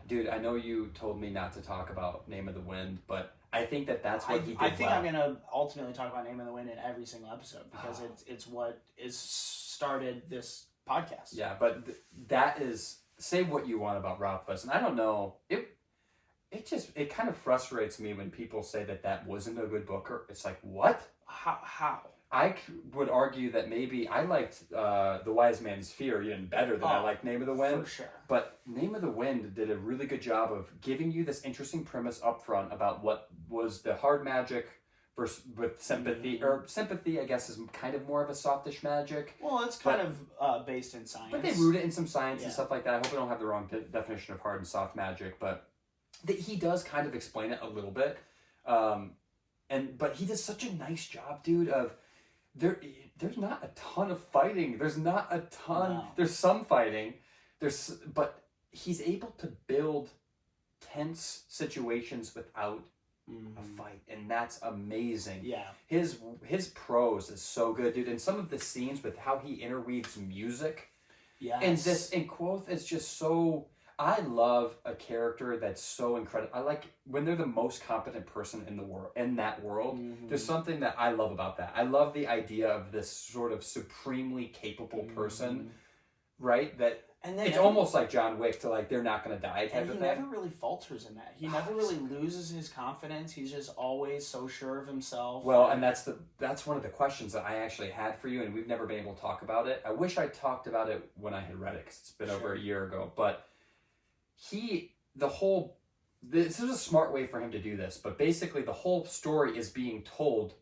dude. I know you told me not to talk about Name of the Wind, but I think that's what he did. I think I'm gonna ultimately talk about Name of the Wind in every single episode because it's what is started this podcast. Yeah, but that is, say what you want about Rothfuss, and I don't know it kind of frustrates me when people say that wasn't a good book. Or it's like, what? How? I would argue that maybe I liked The Wise Man's Fear even better than I liked Name of the Wind. For sure. But Name of the Wind did a really good job of giving you this interesting premise up front about what was the hard magic with sympathy. Mm-hmm. Or sympathy, I guess, is kind of more of a softish magic. Well, it's kind of based in science. But they root it in some science and stuff like that. I hope I don't have the wrong definition of hard and soft magic. But he does kind of explain it a little bit. But he does such a nice job, dude, of... There's not a ton of fighting. There's not a ton. No. There's some fighting. But he's able to build tense situations without a fight, and that's amazing. Yeah. His prose is so good, dude. And some of the scenes with how he interweaves music. Yeah. And Quoth is just so... I love a character that's so incredible. I like when they're the most competent person in the world, in that world. Mm-hmm. There's something that I love about that. I love the idea of this sort of supremely capable person, right? That it's almost like John Wick to like they're not going to die type of thing. And he never really falters in that. He never really loses his confidence. He's just always so sure of himself. Well, and that's one of the questions that I actually had for you, and we've never been able to talk about it. I wish I talked about it when I had read it because it's been over a year ago, but. This is a smart way for him to do this, but basically the whole story is being told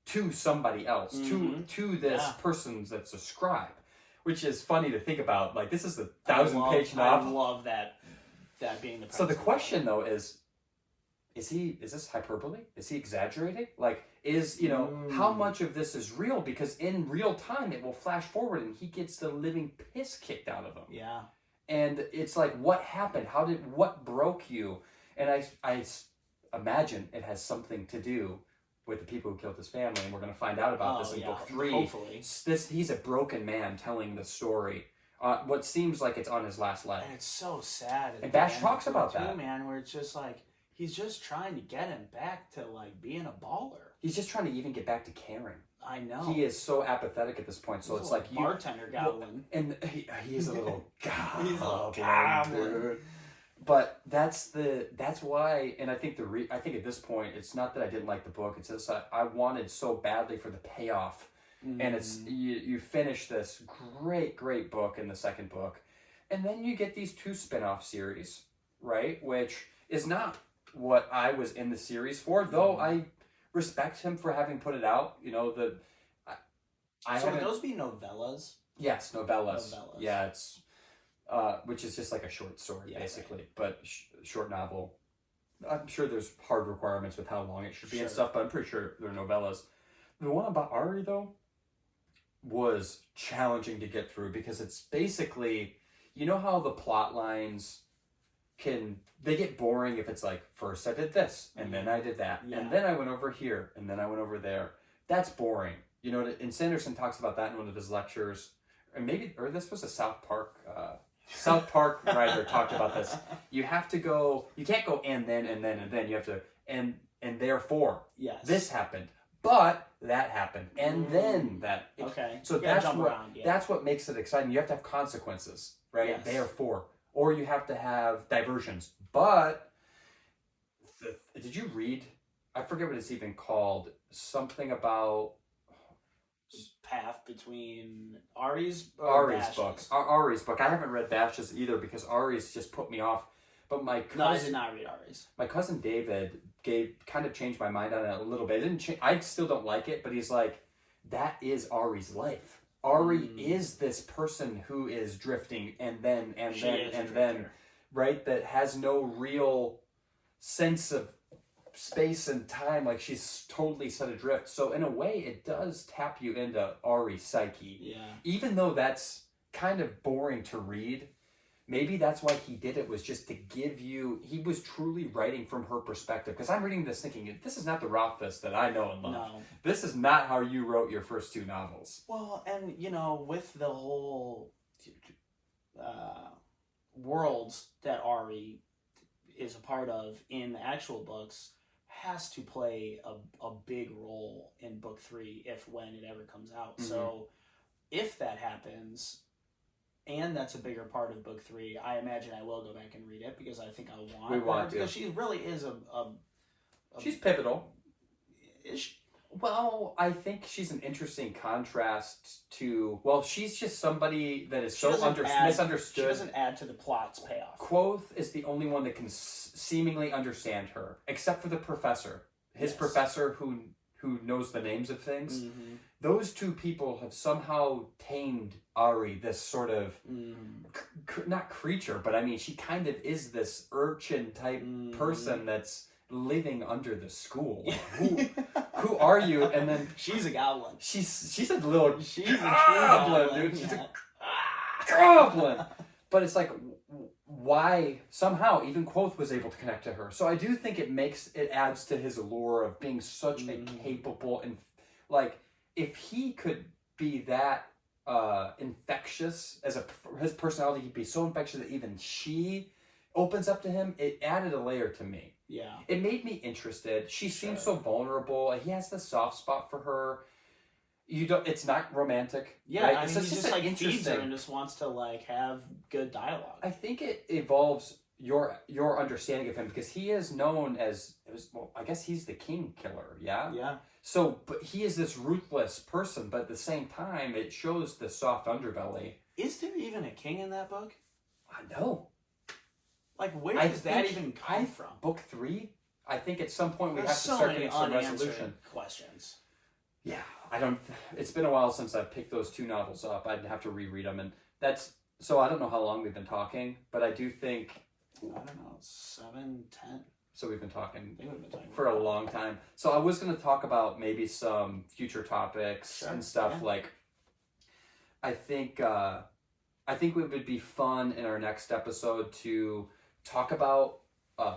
to somebody else, to this person that's a scribe, which is funny to think about. Like, this is a 1,000-page novel. I love that being the premise. So the question though is this hyperbole? Is he exaggerating? Like, how much of this is real? Because in real time it will flash forward and he gets the living piss kicked out of him. Yeah. And it's like, what happened? What broke you? And I imagine it has something to do with the people who killed his family, and we're going to find out about this in book 3. Hopefully. He's a broken man telling the story. What seems like it's on his last leg. And it's so sad. And Bash talks about that. Man, where it's just like, he's just trying to get him back to like being a baller. He's just trying to even get back to caring. I know. He is so apathetic at this point, so it's like bartender goblin. And he's a little goblin. He's a little goblin. Dude. But that's why, and I think at this point, it's not that I didn't like the book. It's just I wanted so badly for the payoff, and it's you finish this great book in the second book, and then you get these 2 spin-off series, right? Which is not what I was in the series for, though I respect him for having put it out. So would those be novellas? Yes, novellas. Yeah, it's which is just like a short story, basically, right. But short novel. I'm sure there's hard requirements with how long it should be and stuff, but I'm pretty sure they're novellas. The one about Ari, though, was challenging to get through because it's basically, you know how the plot lines they get boring if it's like, first I did this, and then I did that, and then I went over here, and then I went over there. That's boring. And Sanderson talks about that in one of his lectures, or this was a South Park writer talked about this. You can't go and then, you have to, and therefore, this happened, but that happened, and then that. Okay. So that's what makes it exciting. You have to have consequences, right? Yeah. Therefore, or you have to have diversions. But did you read? I forget what it's even called. Something about path between Ari's books. Ari's book. I haven't read Bash's either because Ari's just put me off. But No, I did not read Ari's. My cousin David kind of changed my mind on it a little bit. It didn't I still don't like it, but he's like, that is Ari's life. Ari is this person who is drifting and then, right? That has no real sense of space and time. Like, she's totally set adrift. So in a way, it does tap you into Ari's psyche. Yeah. Even though that's kind of boring to read, maybe that's why he did it, was just to give you, he was truly writing from her perspective. Because I'm reading this thinking, this is not the Rothfuss that I know and love. No. This is not how you wrote your first two novels. Well, and, with the whole worlds that Ari is a part of in the actual books has to play a big role in book 3 when it ever comes out. Mm-hmm. So if that happens, and that's a bigger part of book 3, I imagine I will go back and read it because I think I want her, because she really is she's pivotal. Is she? Well, I think she's an interesting contrast to... Well, she's just somebody that is so misunderstood. She doesn't add to the plot's payoff. Quoth is the only one that can seemingly understand her, except for the professor. His professor who knows the names of things. Mm-hmm. Those two people have somehow tamed Ari, this sort of... not creature, but I mean, she kind of is this urchin-type person that's living under the school. Like, who are you? And then she's a goblin. She's a little she's a goblin, dude. She's a goblin. But it's like, why somehow even Quoth was able to connect to her. So I do think it adds to his allure of being such a capable, and like, if he could be that infectious his personality could be so infectious that even she opens up to him, it added a layer to me. Yeah. It made me interested. She seems so vulnerable. He has the soft spot for her. It's not romantic. Yeah, right? I mean, he just like feeds her and just wants to like have good dialogue. I think it evolves your understanding of him, because he is known as, I guess he's the king killer, yeah? Yeah. So, but he is this ruthless person, but at the same time, it shows the soft underbelly. Is there even a king in that book? I know. Like, where does that even come from? Book 3? I think at some point we have to start getting some resolution. Questions. Yeah, it's been a while since I've picked those two novels up. I'd have to reread them, and so I don't know how long we've been talking, but I do think... I don't know, 7, 10. So we've been talking, for a long time. So I was going to talk about maybe some future topics and stuff. Yeah. Like, I think it would be fun in our next episode to talk about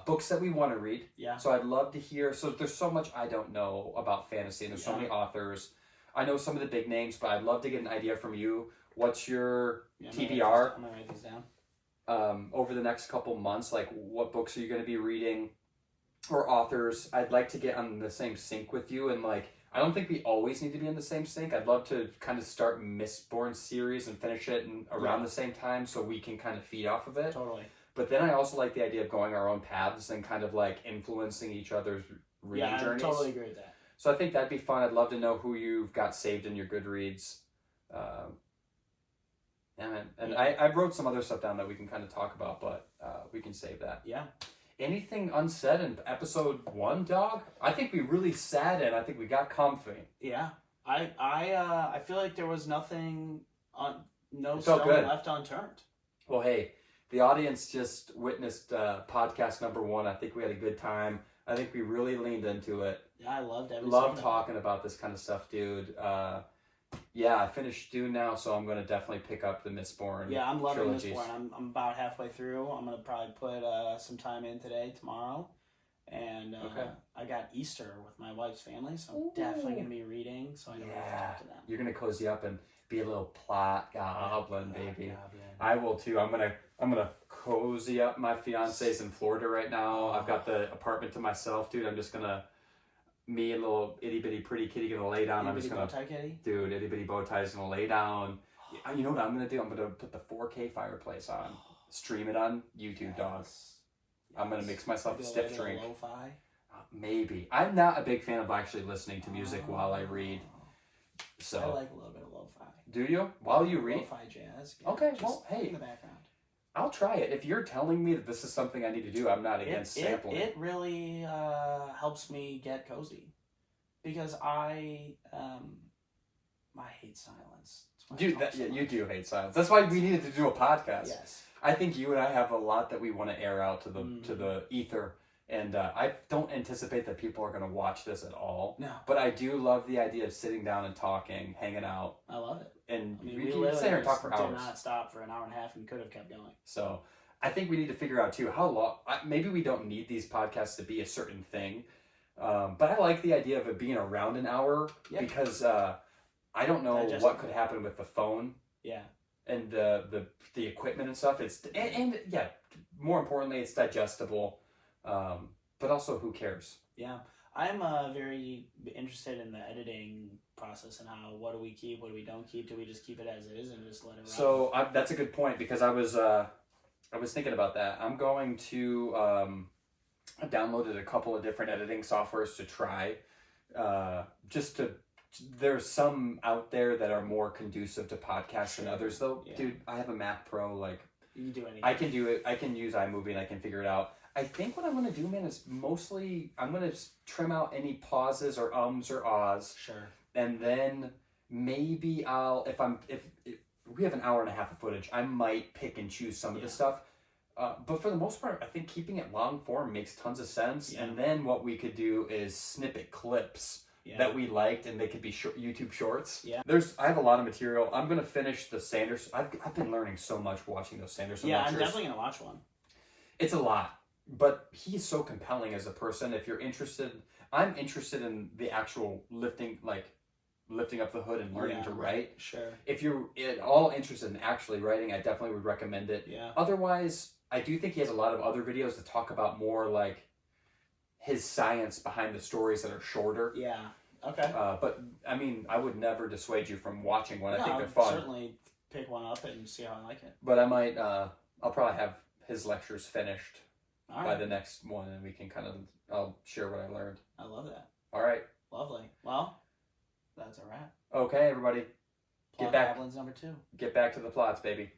books that we want to read. Yeah. So I'd love to hear. So there's so much I don't know about fantasy, and there's so many authors. I know some of the big names, but I'd love to get an idea from you. What's your TBR? I'm going to write these down. Over the next couple months, like, what books are you going to be reading, or authors? I'd like to get on the same sync with you, and like, I don't think we always need to be in the same sync. I'd love to kind of start Mistborn series and finish it around the same time, so we can kind of feed off of it. Totally. But then I also like the idea of going our own paths and kind of like influencing each other's reading journeys. Yeah, I totally agree with that. So I think that'd be fun. I'd love to know who you've got saved in your Goodreads. I wrote some other stuff down that we can kind of talk about, but we can save that. Yeah. Anything unsaid in episode 1, dog? I think we really sat in. I think we got comfy. Yeah. I feel like there was nothing stone left unturned. Well, hey, the audience just witnessed podcast number 1. I think we had a good time. I think we really leaned into it. Yeah, I loved everything. Love talking about this kind of stuff, dude. I finished Dune now, so I'm going to definitely pick up the Mistborn. Yeah, I'm loving trilogies. Mistborn. I'm about halfway through. I'm going to probably put some time in tomorrow. And I got Easter with my wife's family, so I'm definitely going to be reading, so I don't have to talk to them. You're going to cozy up and be a little plot goblin, baby. Goblin. I will too. I'm gonna cozy up. My fiance's in Florida right now. I've got the apartment to myself, dude. I'm just gonna... Me and little itty bitty pretty kitty gonna lay down. Itty bitty bow tie kitty? Dude, itty bitty bow tie's gonna lay down. You know what I'm gonna do? I'm gonna put the 4K fireplace on. stream it on YouTube, dog. I'm gonna mix myself a stiff drink. Lo-fi. Maybe. I'm not a big fan of actually listening to music while I read. So I like a little bit of lo-fi. Do you? While you read? Lo-fi jazz. Yeah, Okay, just well, hey. in the background. I'll try it. If you're telling me that this is something I need to do, I'm not against sampling. It really helps me get cozy. Because I hate silence. Dude, you do hate silence. That's why we needed to do a podcast. Yes. I think you and I have a lot that we want to air out to the ether. And I don't anticipate that people are going to watch this at all. No. But I do love the idea of sitting down and talking, hanging out. I love it. And we can sit here and talk for hours. Did not stop for an hour and a half and could have kept going. So I think we need to figure out, too, how long... Maybe we don't need these podcasts to be a certain thing. But I like the idea of it being around an hour. Yep. Because I don't know what could happen with the phone. Yeah. And the equipment and stuff. And yeah, more importantly, it's digestible. But also, who cares? Yeah. I'm very interested in the editing process and how, what do we keep, what do we don't keep? Do we just keep it as is and just let it run? So that's a good point, because I was thinking about that. I'm going to I've downloaded a couple of different editing softwares to try. There's some out there that are more conducive to podcasts than others, though. Yeah. Dude, I have a Mac Pro. Like, you can do anything. I can do it. I can use iMovie and I can figure it out. I think what I'm going to do, man, is mostly I'm going to trim out any pauses or ums or ahs. Sure. And then maybe if we have an hour and a half of footage, I might pick and choose some of the stuff. But for the most part, I think keeping it long form makes tons of sense. Yeah. And then what we could do is snippet clips that we liked, and they could be YouTube shorts. Yeah. I have a lot of material. I'm going to finish the Sanderson. I've been learning so much watching those Sanderson lectures. I'm definitely going to watch one. It's a lot. But he's so compelling as a person. If you're interested, I'm interested in the actual lifting up the hood and learning to write. Sure. If you're at all interested in actually writing, I definitely would recommend it. Yeah. Otherwise, I do think he has a lot of other videos that talk about more like his science behind the stories that are shorter. Yeah. Okay. But I mean, I would never dissuade you from watching one. I think they're I'll fun. Certainly pick one up and see how I like it. But I might. I'll probably have his lectures finished by the next one, and we can I'll share what I learned. I love that. All right. Lovely. Well, that's a wrap. Okay, everybody. Plot Goblins number 2. Get back to the plots, baby.